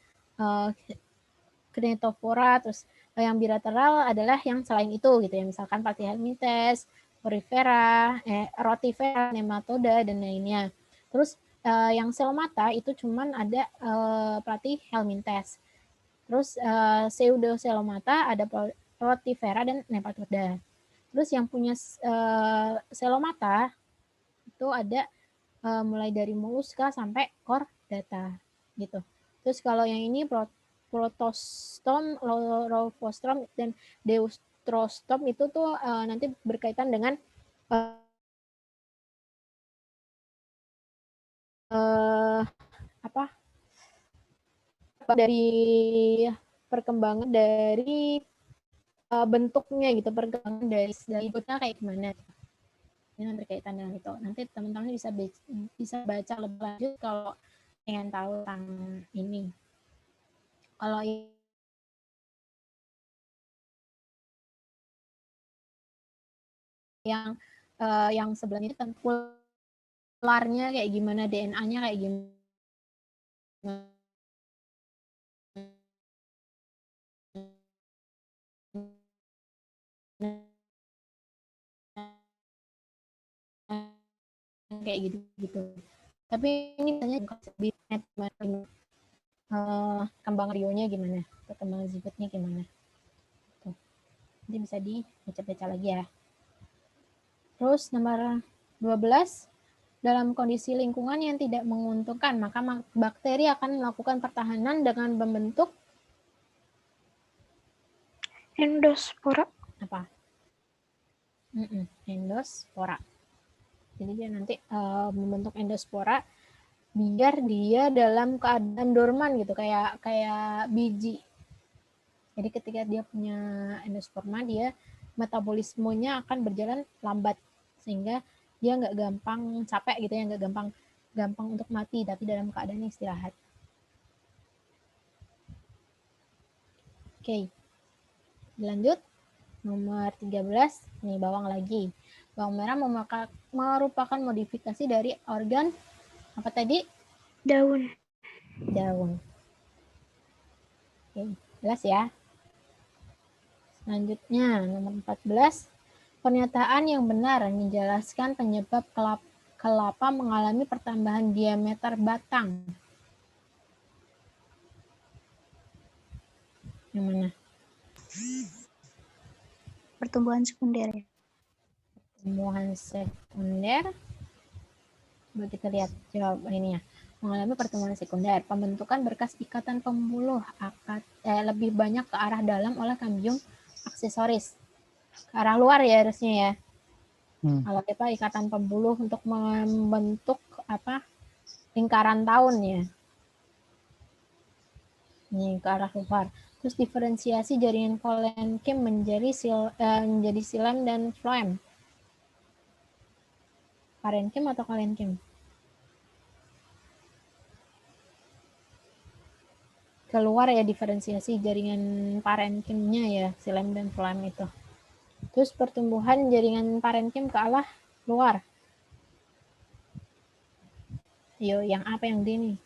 Knetophora, terus yang bilateral adalah yang selain itu gitu ya, misalkan Platyhelminthes, Porifera, Rotifera, Nematoda dan lainnya. Terus yang selomata itu cuman ada Platyhelminthes. Terus pseudoselomata ada Rotifera dan Nematoda. Terus yang punya selomata itu ada mulai dari Mollusca sampai Chordata gitu. Terus kalau yang ini Protostom, Leucostrom dan Deuterostrom itu tuh nanti berkaitan dengan dari perkembangan dari bentuknya gitu, perkembangan dari bentuknya kayak gimana. Ini berkaitan dengan itu. Nanti teman-teman bisa baca lebih lanjut kalau ingin tahu tentang ini. Kalau yang sebelahnya itu polarnya kayak gimana, DNA-nya kayak gimana. kayak gitu. Tapi ini misalnya lebih kembang rionya gimana, perkembangan zigotnya gimana. Tuh. Nanti bisa dibaca-baca lagi ya. Terus nomor 12, dalam kondisi lingkungan yang tidak menguntungkan, maka bakteri akan melakukan pertahanan dengan membentuk Endospora. apa? Endospora. Jadi dia nanti membentuk endospora biar dia dalam keadaan dorman gitu, kayak biji. Jadi ketika dia punya endosperma, dia metabolismenya akan berjalan lambat sehingga dia nggak gampang capek gitu ya, nggak gampang untuk mati, tapi dalam keadaan istirahat. Oke, lanjut. Nomor 13, nih bawang lagi. Bawang merah merupakan modifikasi dari organ apa tadi? Daun. Daun. Oke, jelas ya. Selanjutnya, nomor 14. Pernyataan yang benar menjelaskan penyebab kelapa mengalami pertambahan diameter batang. Yang mana? Pertumbuhan sekunder. Pertumbuhan sekunder. Coba kita lihat jawab ini ya. Mengalami pertumbuhan sekunder. Pembentukan berkas ikatan pembuluh lebih banyak ke arah dalam oleh kambium aksesoris. Ke arah luar ya harusnya ya. Kalau kita ikatan pembuluh untuk membentuk lingkaran tahun ya. Ini ke arah luar. Terus diferensiasi jaringan kolenkim menjadi silem dan floem. Parenkim atau kolenkim? Keluar ya diferensiasi jaringan parenkimnya ya, silem dan floem itu. Terus pertumbuhan jaringan parenkim ke arah luar. Yo, yang apa yang D nih?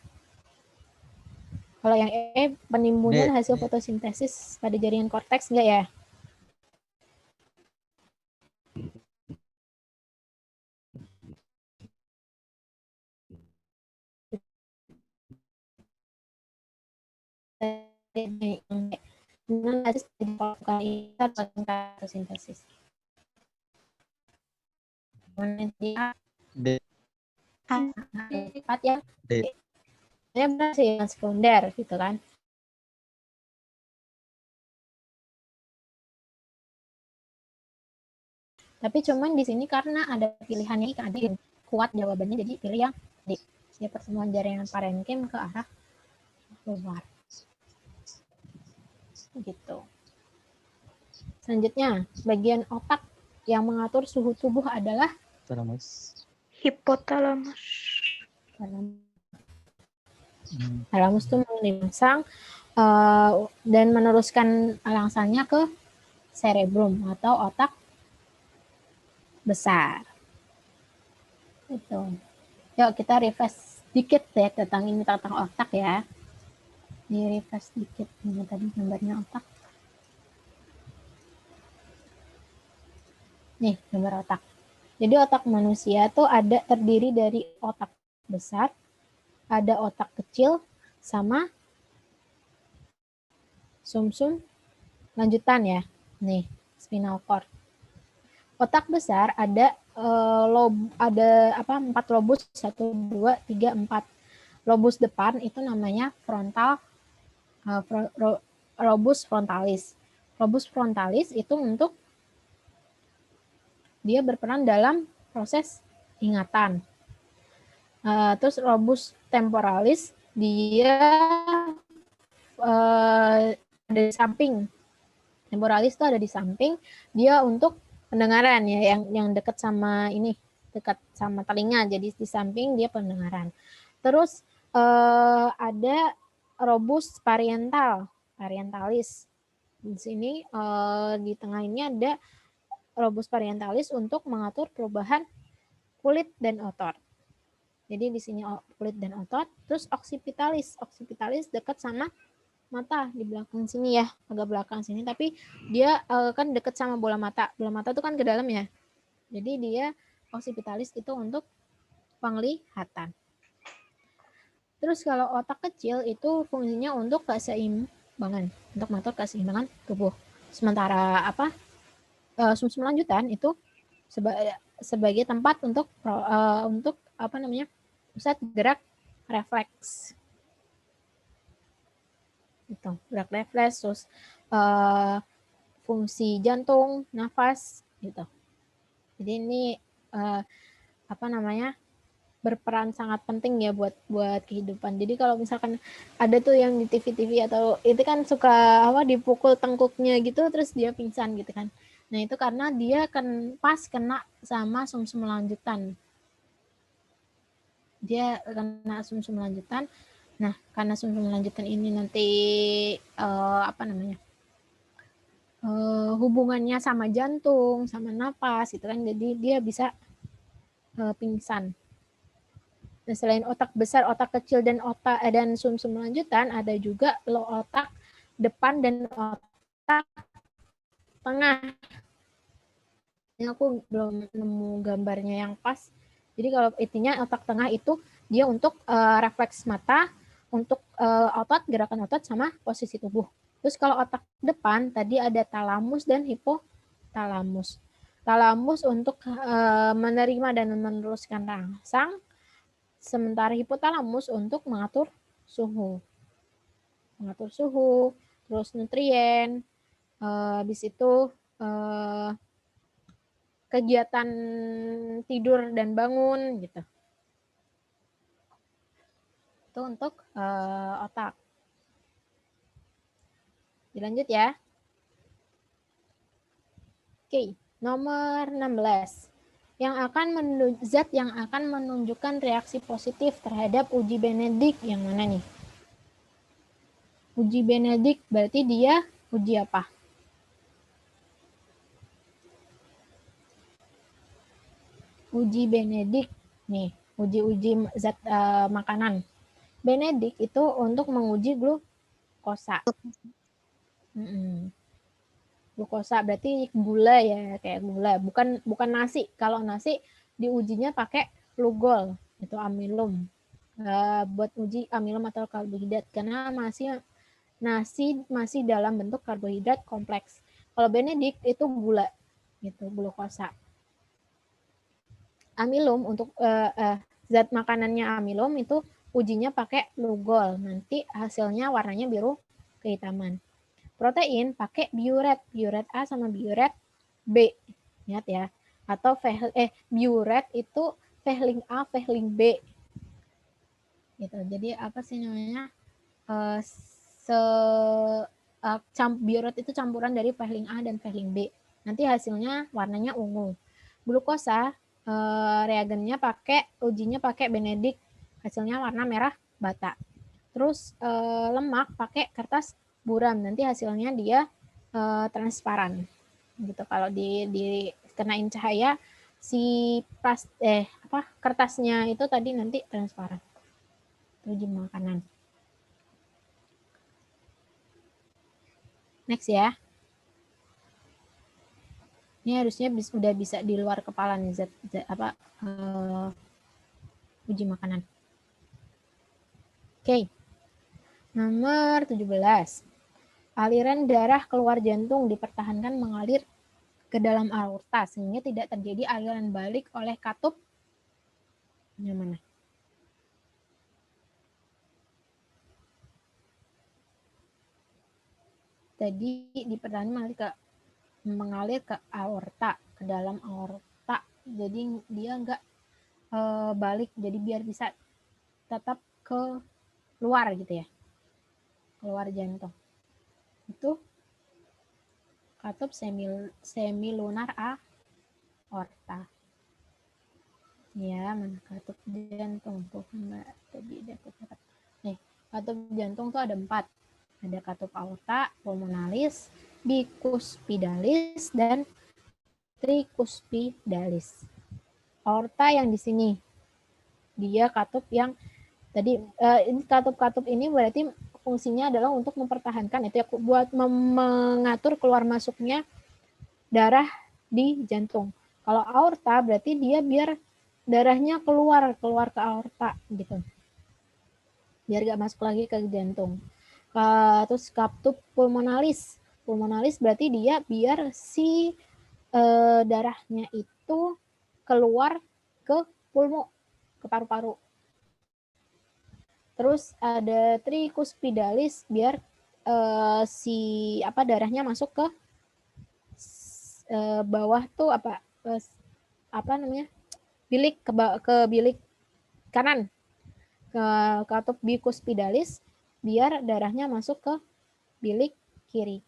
Kalau yang E, penimbunan hasil fotosintesis pada jaringan korteks enggak ya? Fotosintesis. D. Empat ya. D. Saya benar sih yang sekunder gitu kan. Tapi cuman di sini karena ada pilihannya kan ada yang kuat jawabannya, jadi pilih yang D. Dia pertemuan jaringan parenkim ke arah luar. Gitu. Selanjutnya, bagian otak yang mengatur suhu tubuh adalah Hipotalamus. Thalamus itu merangsang dan meneruskan rangsangnya ke cerebrum atau otak besar. Itu. Yuk kita refresh sedikit ya tentang otak ya. Ini refresh sedikit ini tadi gambarnya otak. Nih gambar otak. Jadi otak manusia tuh terdiri dari otak besar, ada otak kecil, sama sumsum lanjutan ya. Nih spinal cord. Otak besar ada 4 lobus, 1, 2, 3, 4. Lobus depan itu namanya lobus frontalis. Lobus frontalis itu untuk dia berperan dalam proses ingatan. Terus lobus temporalis dia ada di samping. Temporalis itu ada di samping, dia untuk pendengaran ya, yang dekat sama telinga, jadi di samping dia pendengaran. Terus ada lobus parientalis. Di sini di tengah ini ada lobus parientalis untuk mengatur perubahan kulit dan otot. Jadi di sini kulit dan otot. Terus occipitalis dekat sama mata di belakang sini ya, agak belakang sini, tapi dia kan dekat sama bola mata. Bola mata itu kan ke dalam ya. Jadi dia occipitalis itu untuk penglihatan. Terus kalau otak kecil itu fungsinya untuk keseimbangan, untuk mengatur keseimbangan tubuh. Sementara sumsum lanjutan itu sebagai tempat untuk pusat gerak refleks. Gitu. Gerak refleks, terus fungsi jantung, nafas, gitu. Jadi ini berperan sangat penting ya buat kehidupan. Jadi kalau misalkan ada tuh yang di TV atau itu kan suka dipukul tengkuknya gitu terus dia pingsan gitu kan. Nah, itu karena dia kena sama sumsum lanjutan. Dia kena sumsum lanjutan. Nah, karena sumsum lanjutan ini nanti hubungannya sama jantung, sama napas gitu kan. Jadi dia bisa pingsan. Nah, selain otak besar, otak kecil dan sumsum lanjutan, ada juga otak depan dan otak tengah. Ini aku belum nemu gambarnya yang pas. Jadi kalau intinya otak tengah itu dia untuk refleks mata, untuk gerakan otot sama posisi tubuh. Terus kalau otak depan tadi ada talamus dan hipotalamus. Talamus untuk menerima dan meneruskan rangsang. Sementara hipotalamus untuk mengatur suhu, terus nutrien, habis itu kegiatan tidur dan bangun gitu. Itu untuk otak. Dilanjut ya. Oke, nomor 16. Zat yang akan menunjukkan reaksi positif terhadap uji Benedict yang mana nih? Uji Benedict berarti dia uji apa? Uji Benedict nih, uji zat makanan. Benedict itu untuk menguji glukosa. Glukosa berarti gula ya, kayak gula, bukan nasi. Kalau nasi diujinya pakai lugol, itu amilum. Buat uji amilum atau karbohidrat karena nasi masih dalam bentuk karbohidrat kompleks. Kalau Benedict itu gula, gitu, glukosa. Amilum untuk zat makanannya amilum itu ujinya pakai lugol. Nanti hasilnya warnanya biru kehitaman. Protein pakai biuret A sama biuret B. Lihat ya. Atau biuret itu Vehling A, Vehling B. Gitu. Jadi apa sih namanya? Biuret itu campuran dari Vehling A dan Vehling B. Nanti hasilnya warnanya ungu. Glukosa reagennya ujinya pakai Benedict. Hasilnya warna merah bata. Terus lemak pakai kertas buram, nanti hasilnya dia transparan gitu. Kalau dikenain cahaya si kertasnya itu tadi nanti transparan. Uji makanan. Next ya. Ini harusnya udah bisa di luar kepala nih uji makanan. Oke. Nomor 17. Aliran darah keluar jantung dipertahankan mengalir ke dalam aorta sehingga tidak terjadi aliran balik oleh katup. Yang mana? Tadi dipertahankan mengalir ke aorta, ke dalam aorta. Jadi dia enggak balik, jadi biar bisa tetap ke luar gitu ya. Keluar jantung. Itu katup semilunar aorta. Ya, mana katup jantung tuh Mbak tadi dapat. Nih, katup jantung tuh ada 4. Ada katup aorta, pulmonalis, bicuspidalis dan tricuspidalis. Aorta yang di sini. Dia katup yang tadi katup-katup ini berarti fungsinya adalah untuk mempertahankan itu ya, buat mengatur keluar masuknya darah di jantung. Kalau aorta berarti dia biar darahnya keluar ke aorta gitu. Biar gak masuk lagi ke jantung. Terus kaptub pulmonalis. Pulmonalis berarti dia biar si darahnya itu keluar ke pulmo, ke paru-paru. Terus ada tricuspidalis biar si darahnya masuk ke bawah tuh namanya, bilik, ke bilik kanan, ke katup bicuspidalis biar darahnya masuk ke bilik kiri.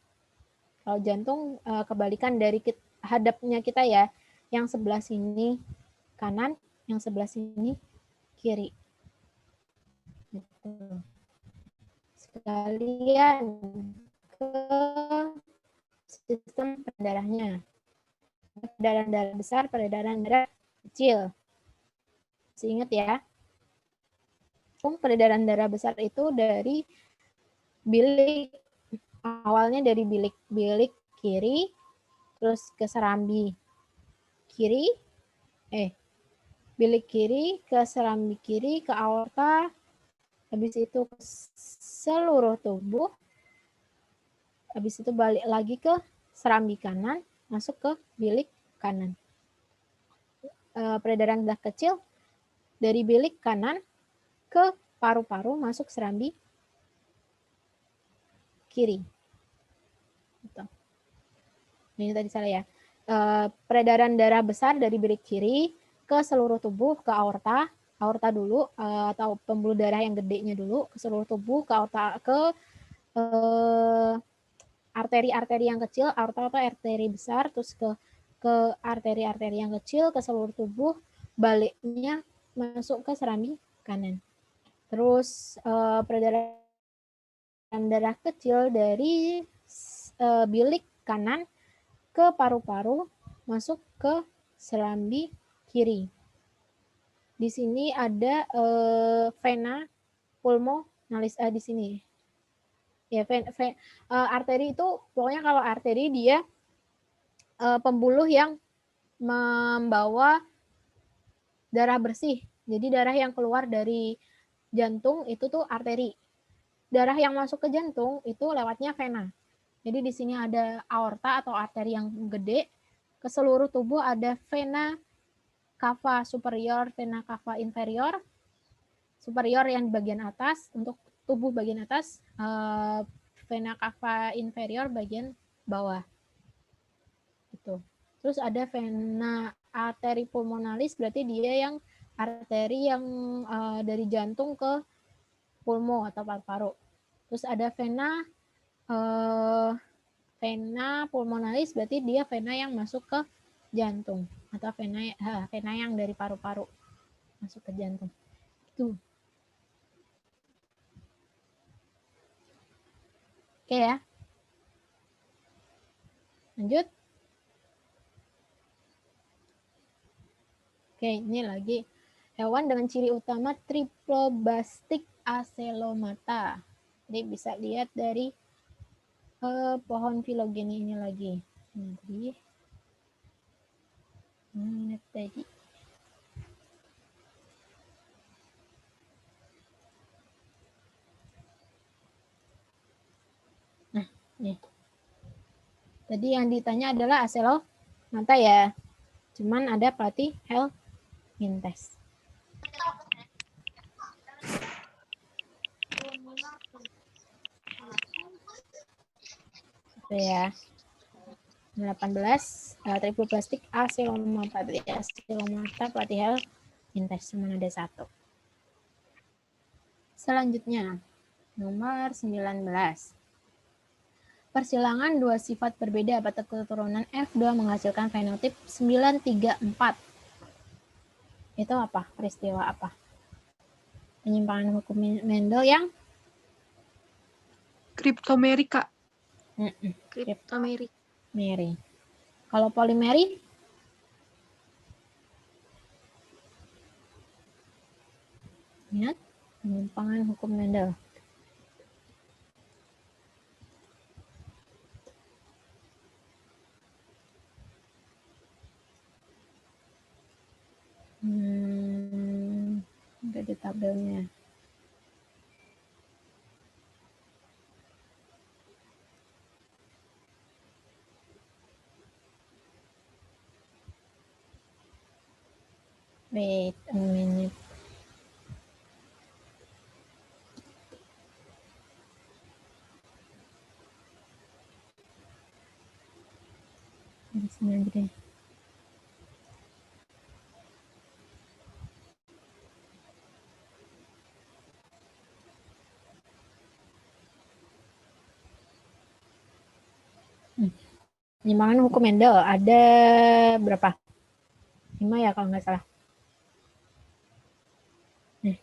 Kalau jantung kebalikan dari hadapnya kita ya, yang sebelah sini kanan, yang sebelah sini kiri. Gitu. Sekalian ke sistem peredarannya. Peredaran darah besar, peredaran darah kecil. Masih ingat ya? Peredaran darah besar itu dari bilik, awalnya dari bilik kiri, terus ke serambi kiri, bilik kiri ke serambi kiri, ke aorta, habis itu ke seluruh tubuh, habis itu balik lagi ke serambi kanan, masuk ke bilik kanan. Peredaran darah kecil dari bilik kanan ke paru-paru, masuk serambi kiri. Gitu. Ini tadi salah ya. Peredaran darah besar dari bilik kiri ke seluruh tubuh, ke aorta dulu, atau pembuluh darah yang gedenya dulu, ke seluruh tubuh, ke aorta, ke arteri-arteri yang kecil, aorta atau arteri besar, terus ke arteri-arteri yang kecil, ke seluruh tubuh, baliknya masuk ke serambi kanan. Terus peredaran darah kecil dari bilik kanan ke paru-paru, masuk ke serambi kiri. Di sini ada vena pulmonalis di sini. Ya, arteri itu pokoknya kalau arteri dia pembuluh yang membawa darah bersih. Jadi darah yang keluar dari jantung itu tuh arteri. Darah yang masuk ke jantung itu lewatnya vena. Jadi di sini ada aorta atau arteri yang gede. Ke seluruh tubuh ada vena cava superior, vena cava inferior. Superior yang di bagian atas, untuk tubuh bagian atas, vena cava inferior bagian bawah. Gitu. Terus ada vena arteri pulmonalis, berarti dia yang arteri yang dari jantung ke pulmo atau paru-paru. Terus ada vena pulmonalis, berarti dia vena yang masuk ke jantung, atau vena yang dari paru-paru masuk ke jantung. Itu. Oke ya. Lanjut. Oke, ini lagi. Hewan dengan ciri utama triploblastik acelomata. Jadi bisa lihat dari pohon filogeni ini lagi. Tadi. Nah, nih. Tadi yang ditanya adalah acelomata ya. Cuman ada platyhelminthes. Itu ya. 18 triploblastik acelomata, platyhelminthes, cuma ada satu. Selanjutnya nomor 19. Persilangan dua sifat berbeda pada keturunan F2 menghasilkan fenotip 934. Itu apa? Peristiwa apa? Penyimpangan hukum Mendel yang Kriptomerika. Kriptomerik. Mary. Kalau polimeri? Ingat? Penyimpangan hukum Mendel. di tabelnya. Wait a minute. Di sini aja deh. Penyimpangan hukum Mendel ada berapa? 5 ya kalau nggak salah. Nih,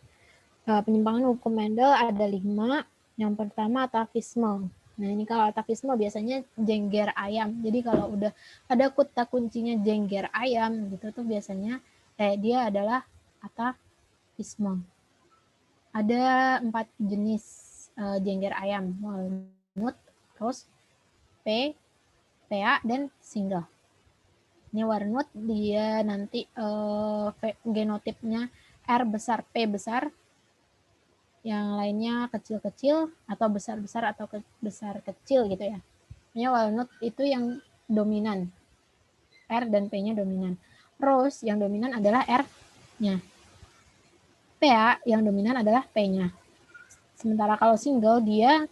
penyimpangan hukum Mendel ada 5. Yang pertama atavisme. Nah ini kalau atavisme biasanya jengger ayam. Jadi kalau udah ada kata kuncinya jengger ayam gitu tuh biasanya dia adalah atavisme. Ada 4 jenis jengger ayam, walnut, rose, PA, dan single. Ini walnut dia nanti genotipnya R besar, P besar, yang lainnya kecil-kecil atau besar-besar atau besar kecil gitu ya. Ini walnut itu yang dominan, R dan P-nya dominan. Rose yang dominan adalah R-nya. PA yang dominan adalah P-nya. Sementara kalau single dia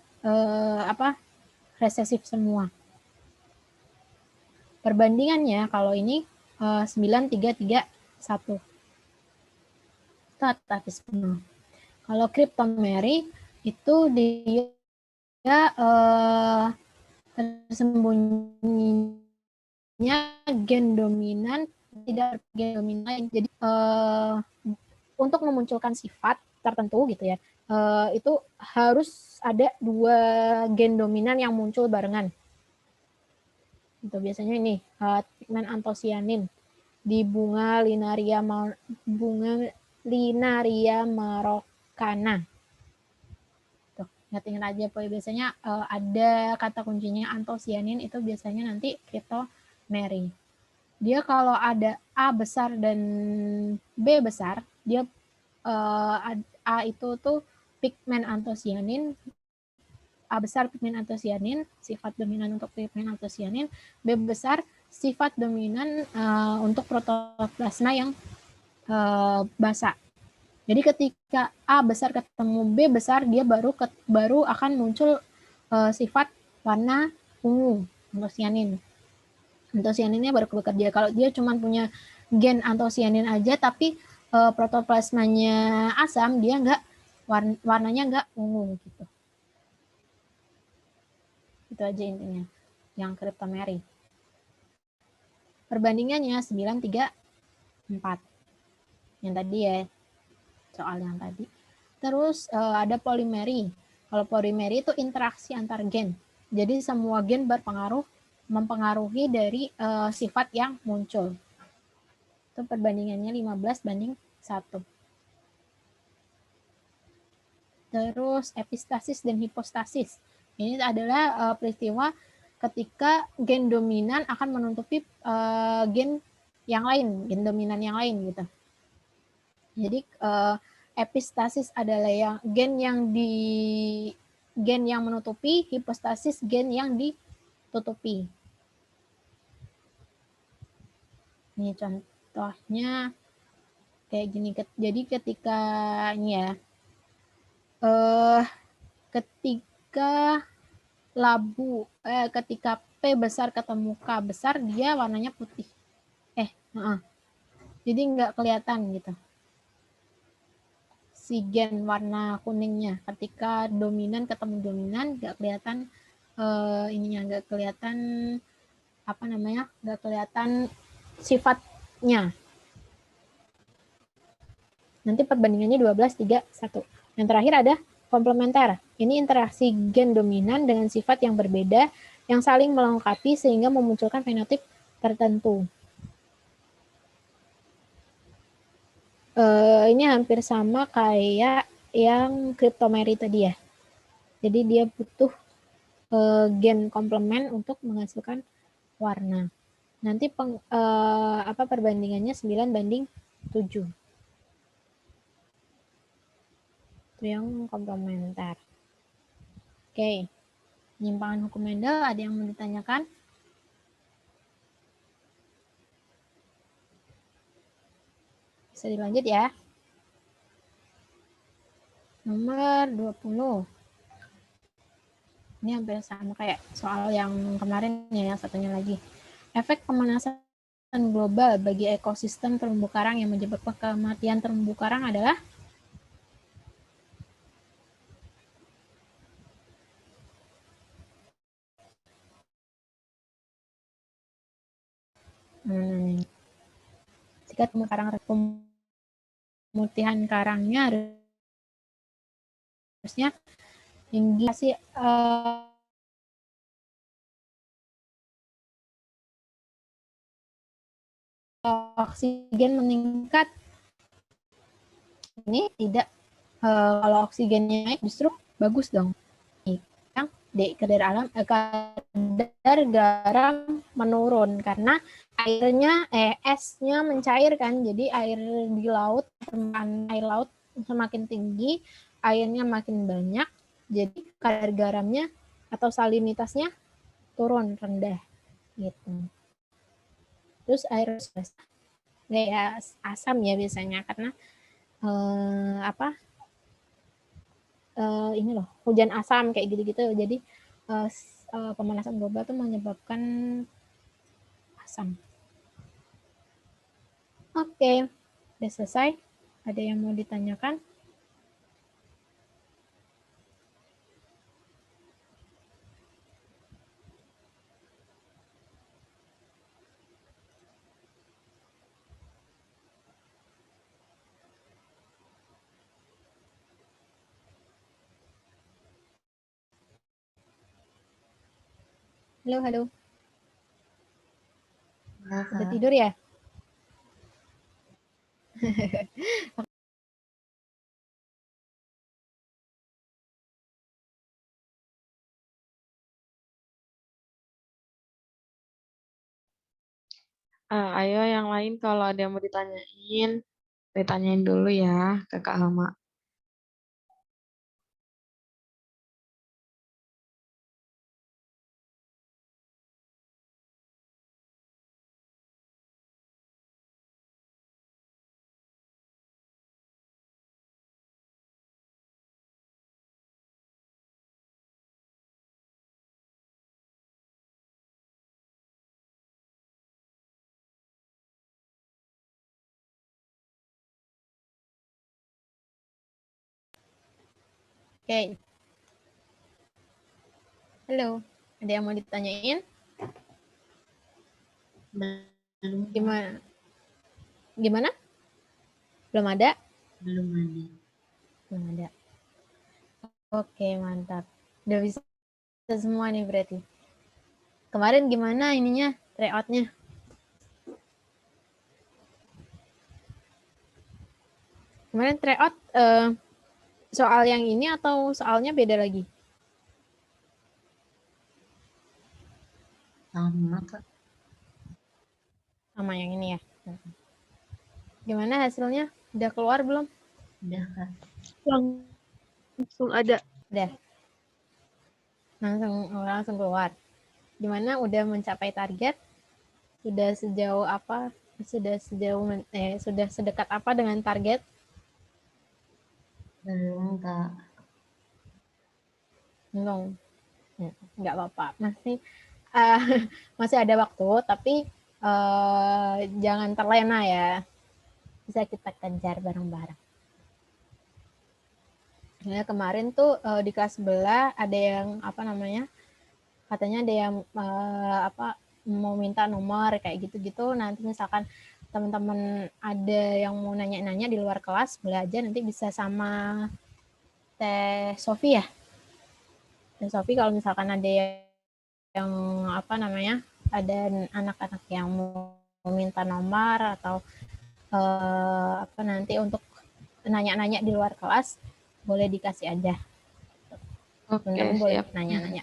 resesif semua. Perbandingannya kalau ini 9-3-3-1. Itu atavisme. Kalau cryptomeric itu dia tersembunyinya gen dominan tidak gen dominan lain. Jadi untuk memunculkan sifat tertentu gitu ya, itu harus ada 2 gen dominan yang muncul barengan. Itu biasanya ini pigmen antosianin di bunga Linaria marocana. Tuh, ingat-ingat aja Boy, biasanya ada kata kuncinya antosianin itu biasanya nanti cryptomeric. Dia kalau ada A besar dan B besar, dia A itu tuh pigmen antosianin, A besar pigmen antosianin, sifat dominan untuk pigmen antosianin, B besar sifat dominan untuk protoplasma yang basa. Jadi ketika A besar ketemu B besar, dia baru akan muncul sifat warna ungu, antosianin. Antosianinnya baru bekerja. Kalau dia cuma punya gen antosianin aja, tapi protoplasmanya asam, dia nggak warnanya nggak ungu gitu. Itu aja intinya yang cryptomeric. Perbandingannya 9-3-4. Yang tadi ya, soal yang tadi. Terus ada polimeri. Kalau polimeri itu interaksi antar gen. Jadi semua gen mempengaruhi dari sifat yang muncul. Itu perbandingannya 15-1. Terus epistasis dan hipostasis. Ini adalah peristiwa ketika gen dominan akan menutupi gen yang lain, gen dominan yang lain gitu. Jadi epistasis adalah gen yang menutupi, hipostasis gen yang ditutupi. Ini contohnya kayak gini. Jadi ketika ini ya, ketika P besar ketemu K besar, dia warnanya putih. Jadi nggak kelihatan gitu. Si gen warna kuningnya, ketika dominan ketemu dominan, nggak kelihatan nggak kelihatan nggak kelihatan sifatnya. Nanti perbandingannya 12-3-1. Yang terakhir ada komplementer. Ini interaksi gen dominan dengan sifat yang berbeda yang saling melengkapi sehingga memunculkan fenotip tertentu. Ini hampir sama kayak yang cryptomeric tadi ya. Jadi dia butuh gen komplement untuk menghasilkan warna. Nanti perbandingannya 9-7. yang komplementer. Oke. Penyimpangan hukum Mendel ada yang mau ditanyakan? Bisa dilanjut ya. Nomor 20. Ini hampir sama kayak soal yang kemarin ya, yang satunya lagi. Efek pemanasan global bagi ekosistem terumbu karang yang menyebabkan kematian terumbu karang adalah jika terumbu karang pemutihan karangnya harusnya tinggi sih oksigen meningkat. Ini tidak, kalau oksigennya naik justru bagus dong. Yang kadar garam menurun karena airnya esnya mencair kan, jadi air di laut, permukaan air laut semakin tinggi, airnya makin banyak, jadi kadar garamnya atau salinitasnya turun rendah gitu. Terus air kayak asam ya biasanya karena ini loh, hujan asam kayak gitu-gitu. Jadi pemanasan global itu menyebabkan asam. Oke, udah selesai. Ada yang mau ditanyakan? Halo, halo. Udah tidur ya? Ayo yang lain kalau ada yang mau ditanyain dulu ya ke Kak Alma. Oke. Halo, ada yang mau ditanyain? Gimana? Gimana? Belum ada? Belum ada. Belum ada. Oke, mantap. Udah bisa semua nih berarti. Kemarin gimana ininya, tryout-nya? Kemarin tryout soal yang ini atau soalnya beda lagi? Sama, Kak. Sama yang ini ya. Gimana hasilnya? Udah keluar belum? Udah, Kak. Langsung ada. Udah. Langsung keluar. Gimana? Udah mencapai target? Sudah sejauh apa? Sudah sedekat apa dengan target? Belum, Kak. Belum. Nggak apa-apa. Masih ada waktu, tapi jangan terlena ya. Bisa kita kejar bareng-bareng. Nah, kemarin tuh di kelas sebelah ada yang katanya ada yang mau minta nomor kayak gitu-gitu. Nanti misalkan teman-teman ada yang mau nanya-nanya di luar kelas, boleh aja nanti bisa sama Teh Sofi ya. Teh Sofi kalau misalkan ada yang ada anak-anak yang mau minta nomor atau nanti untuk nanya-nanya di luar kelas, boleh dikasih aja. Oke, Teman-teman boleh siap. nanya-nanya.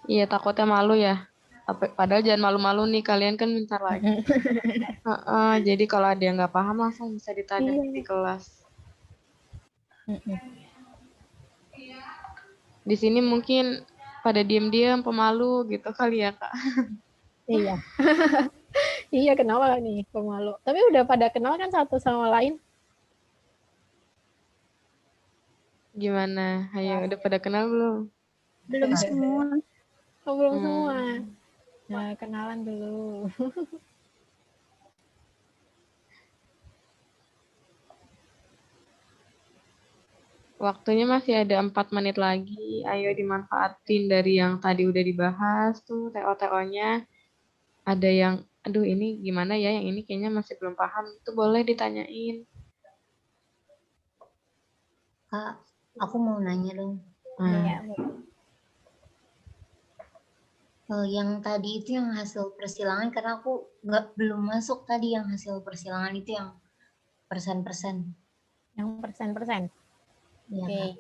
Iya, takutnya malu ya. Padahal jangan malu-malu nih, kalian kan bentar lagi. Jadi kalau ada yang nggak paham langsung bisa ditanya di kelas. Mm-mm. Di sini mungkin pada diam-diam pemalu gitu kali ya, Kak. Iya. Iya, kenal nih pemalu. Tapi udah pada kenal kan satu sama lain? Gimana? Ayo, udah pada kenal belum? Belum semua. Oh, belum Hmm. semua. Nah, kenalan dulu. Waktunya masih ada 4 menit lagi. Ayo dimanfaatin dari yang tadi udah dibahas tuh, TO-TO-nya. Ada yang, aduh ini gimana ya, yang ini kayaknya masih belum paham. Itu boleh ditanyain. Kak, aku mau nanya dong. Iya, Yang tadi itu yang hasil persilangan, karena aku belum masuk tadi yang hasil persilangan itu yang persen-persen. yang persen-persen. Iya, Oke, Kak.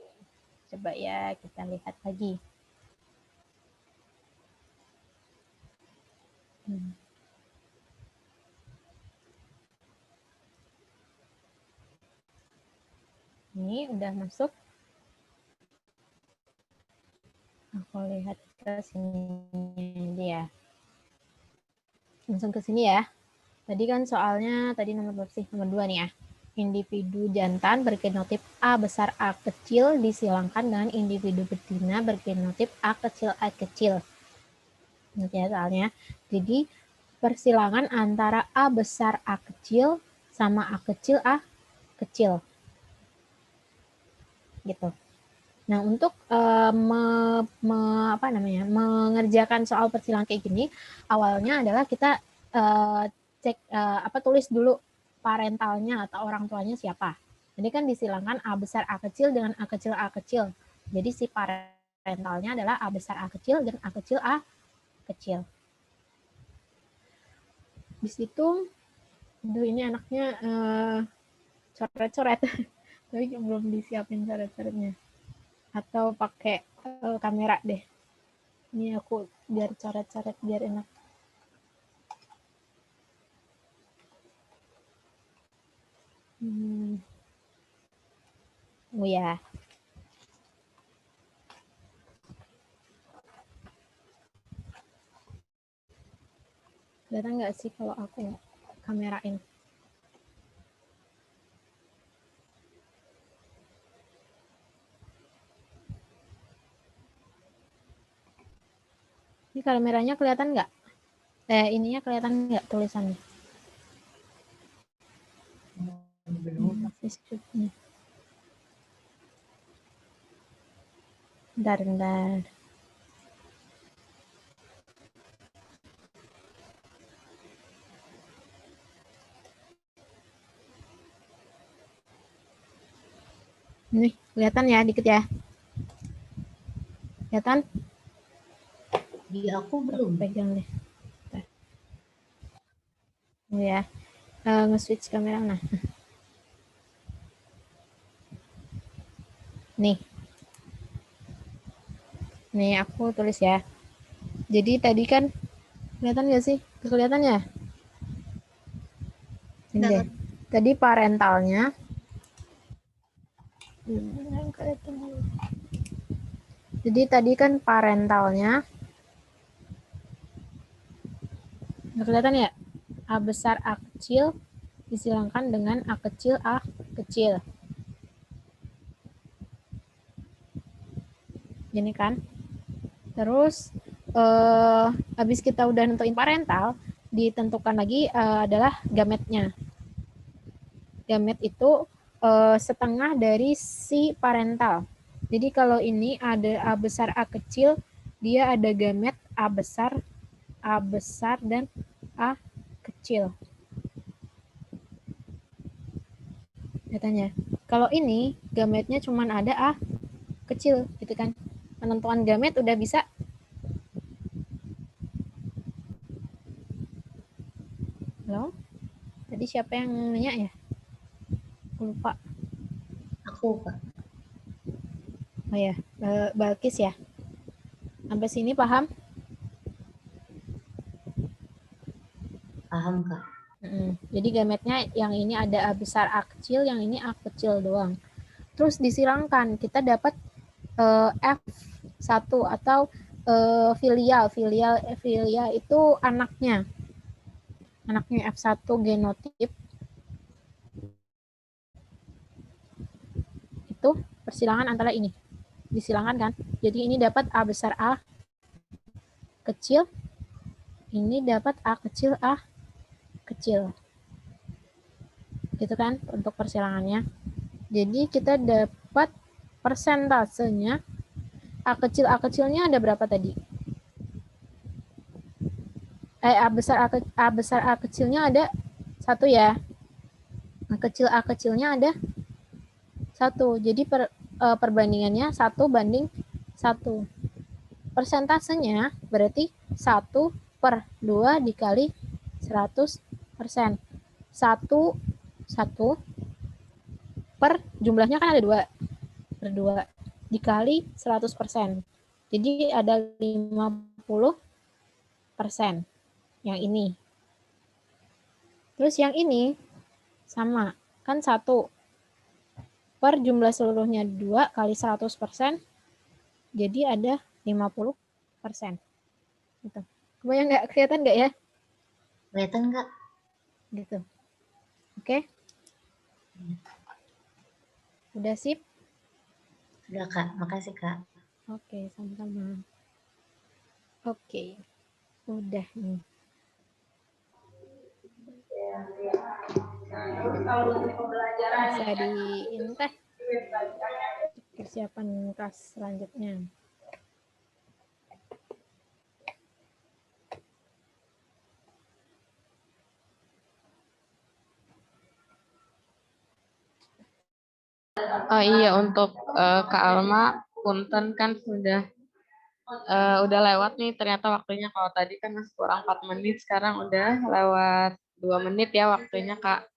coba ya kita lihat lagi. Ini udah masuk. Aku lihat ke sini dia. Langsung ke sini ya. Tadi kan soalnya tadi nomor berapa sih? Nomor 2 nih ya. Individu jantan bergenotip A besar A kecil disilangkan dengan individu betina bergenotip A kecil. Ingat ya soalnya. Jadi persilangan antara A besar A kecil sama A kecil. Gitu. Nah, untuk mengerjakan soal persilangan kayak gini, awalnya adalah kita tulis dulu parentalnya atau orang tuanya siapa. Jadi kan disilangkan A besar A kecil dengan A kecil. Jadi si parentalnya adalah A besar A kecil dan A kecil. Di situ, ini anaknya coret-coret, tapi belum disiapin coret-coretnya. Atau pakai kamera deh. Ini aku biar coret-coret biar enak. Oh ya. Kelihatan nggak sih kalau aku kamerain? Ini kameranya kelihatan nggak? Ininya kelihatan nggak tulisannya? Belum. Bentar. Nih, kelihatan ya dikit ya? Kelihatan? Di aku belum. Pegang deh. Bentar. Oh ya. Nge-switch kamera nah. Nih. Nih aku tulis ya. Jadi tadi kan kelihatan nggak sih? Kelihatan ya? Ini deh. Tadi parentalnya. Jadi tadi kan parentalnya. Nggak kelihatan ya? A besar A kecil disilangkan dengan A kecil. Gini kan? Terus habis kita udah nentuin parental, ditentukan lagi adalah gametnya. Gamet itu setengah dari si parental. Jadi kalau ini ada A besar A kecil, dia ada gamet A besar dan A kecil. Katanya. Kalau ini gametnya cuma ada A kecil, gitu kan? Penentuan gamet udah bisa. Halo? Tadi siapa yang nanya ya? Aku lupa. Aku, Kak. Oh ya, Balkis ya. Sampai sini paham? Paham, Kak. Jadi gametnya yang ini ada A besar A kecil, yang ini A kecil doang. terus disilangkan, kita dapat F1 atau filial. Filial itu anaknya F1 genotip. Itu persilangan antara ini. Disilangkan kan? Jadi ini dapat A besar A kecil. Ini dapat A kecil A kecil. Gitu kan untuk persilangannya. Jadi kita dapat persentasenya A kecilnya ada berapa tadi? A besar A kecilnya ada 1 ya. A kecilnya ada 1. Jadi perbandingannya 1:1. Persentasenya berarti 1/2 dikali 100%. 1 per jumlahnya kan ada 2 per 2 dikali 100%. Jadi ada 50% yang ini. Terus yang ini sama, kan 1 per jumlah seluruhnya 2 kali 100%, jadi ada 50%. Gitu. Kebayang nggak? Kelihatan nggak ya? Kelihatan nggak? Gitu. Oke? Udah sip? Sudah Kak, makasih Kak. Oke, sama-sama. Oke, udah nih. Bisa di ini teh persiapan kelas selanjutnya. Oh iya, untuk Kak Alma, punten kan udah lewat nih ternyata waktunya. Kalau tadi kan masih kurang 4 menit, sekarang udah lewat 2 menit ya waktunya Kak.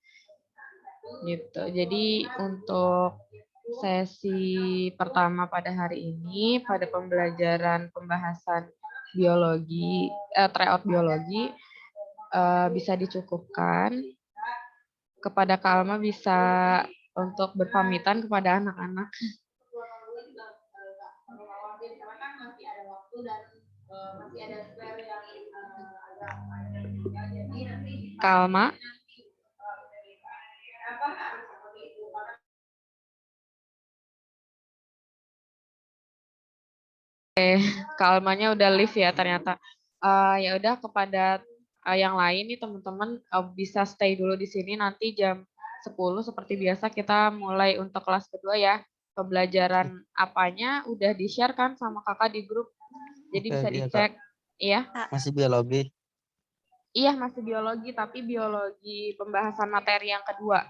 Gitu. Jadi untuk sesi pertama pada hari ini, pada pembelajaran pembahasan biologi, tryout biologi, bisa dicukupkan. Kepada Kak Alma bisa untuk berpamitan kepada anak-anak. Kak Alma. Kak Almanya udah live ya ternyata. Ya udah, kepada yang lain nih teman-teman bisa stay dulu di sini, nanti jam 10 seperti biasa kita mulai untuk kelas kedua ya. Pembelajaran apanya udah di-share kan sama kakak di grup. Jadi bisa dicek. Iya. Masih biologi. Iya, masih biologi, tapi biologi pembahasan materi yang kedua.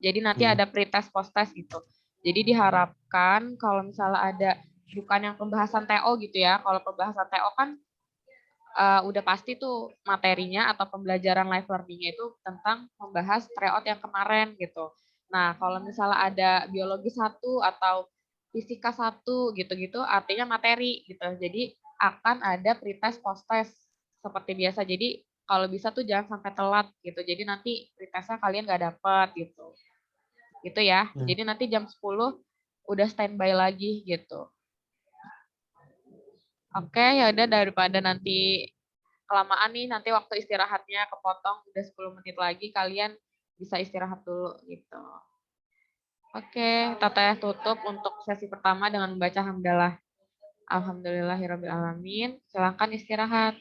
Jadi nanti ada pretest post-test gitu. Jadi diharapkan kalau misalnya ada, bukan yang pembahasan TO gitu ya. Kalau pembahasan TO kan udah pasti tuh materinya atau pembelajaran live learning-nya itu tentang membahas tryout yang kemarin gitu. Nah, kalau misalnya ada biologi 1 atau fisika 1 gitu-gitu, artinya materi gitu. Jadi akan ada pretest post-test seperti biasa. Jadi kalau bisa tuh jangan sampai telat gitu. Jadi nanti pretestnya kalian nggak dapat gitu. Gitu ya. Jadi nanti jam 10 udah standby lagi gitu. Oke, ya udah, daripada nanti kelamaan nih, nanti waktu istirahatnya kepotong udah 10 menit lagi, kalian bisa istirahat dulu gitu. Oke, Teteh tutup untuk sesi pertama dengan membaca hamdalah. Alhamdulillahirabbil alamin. Silakan istirahat.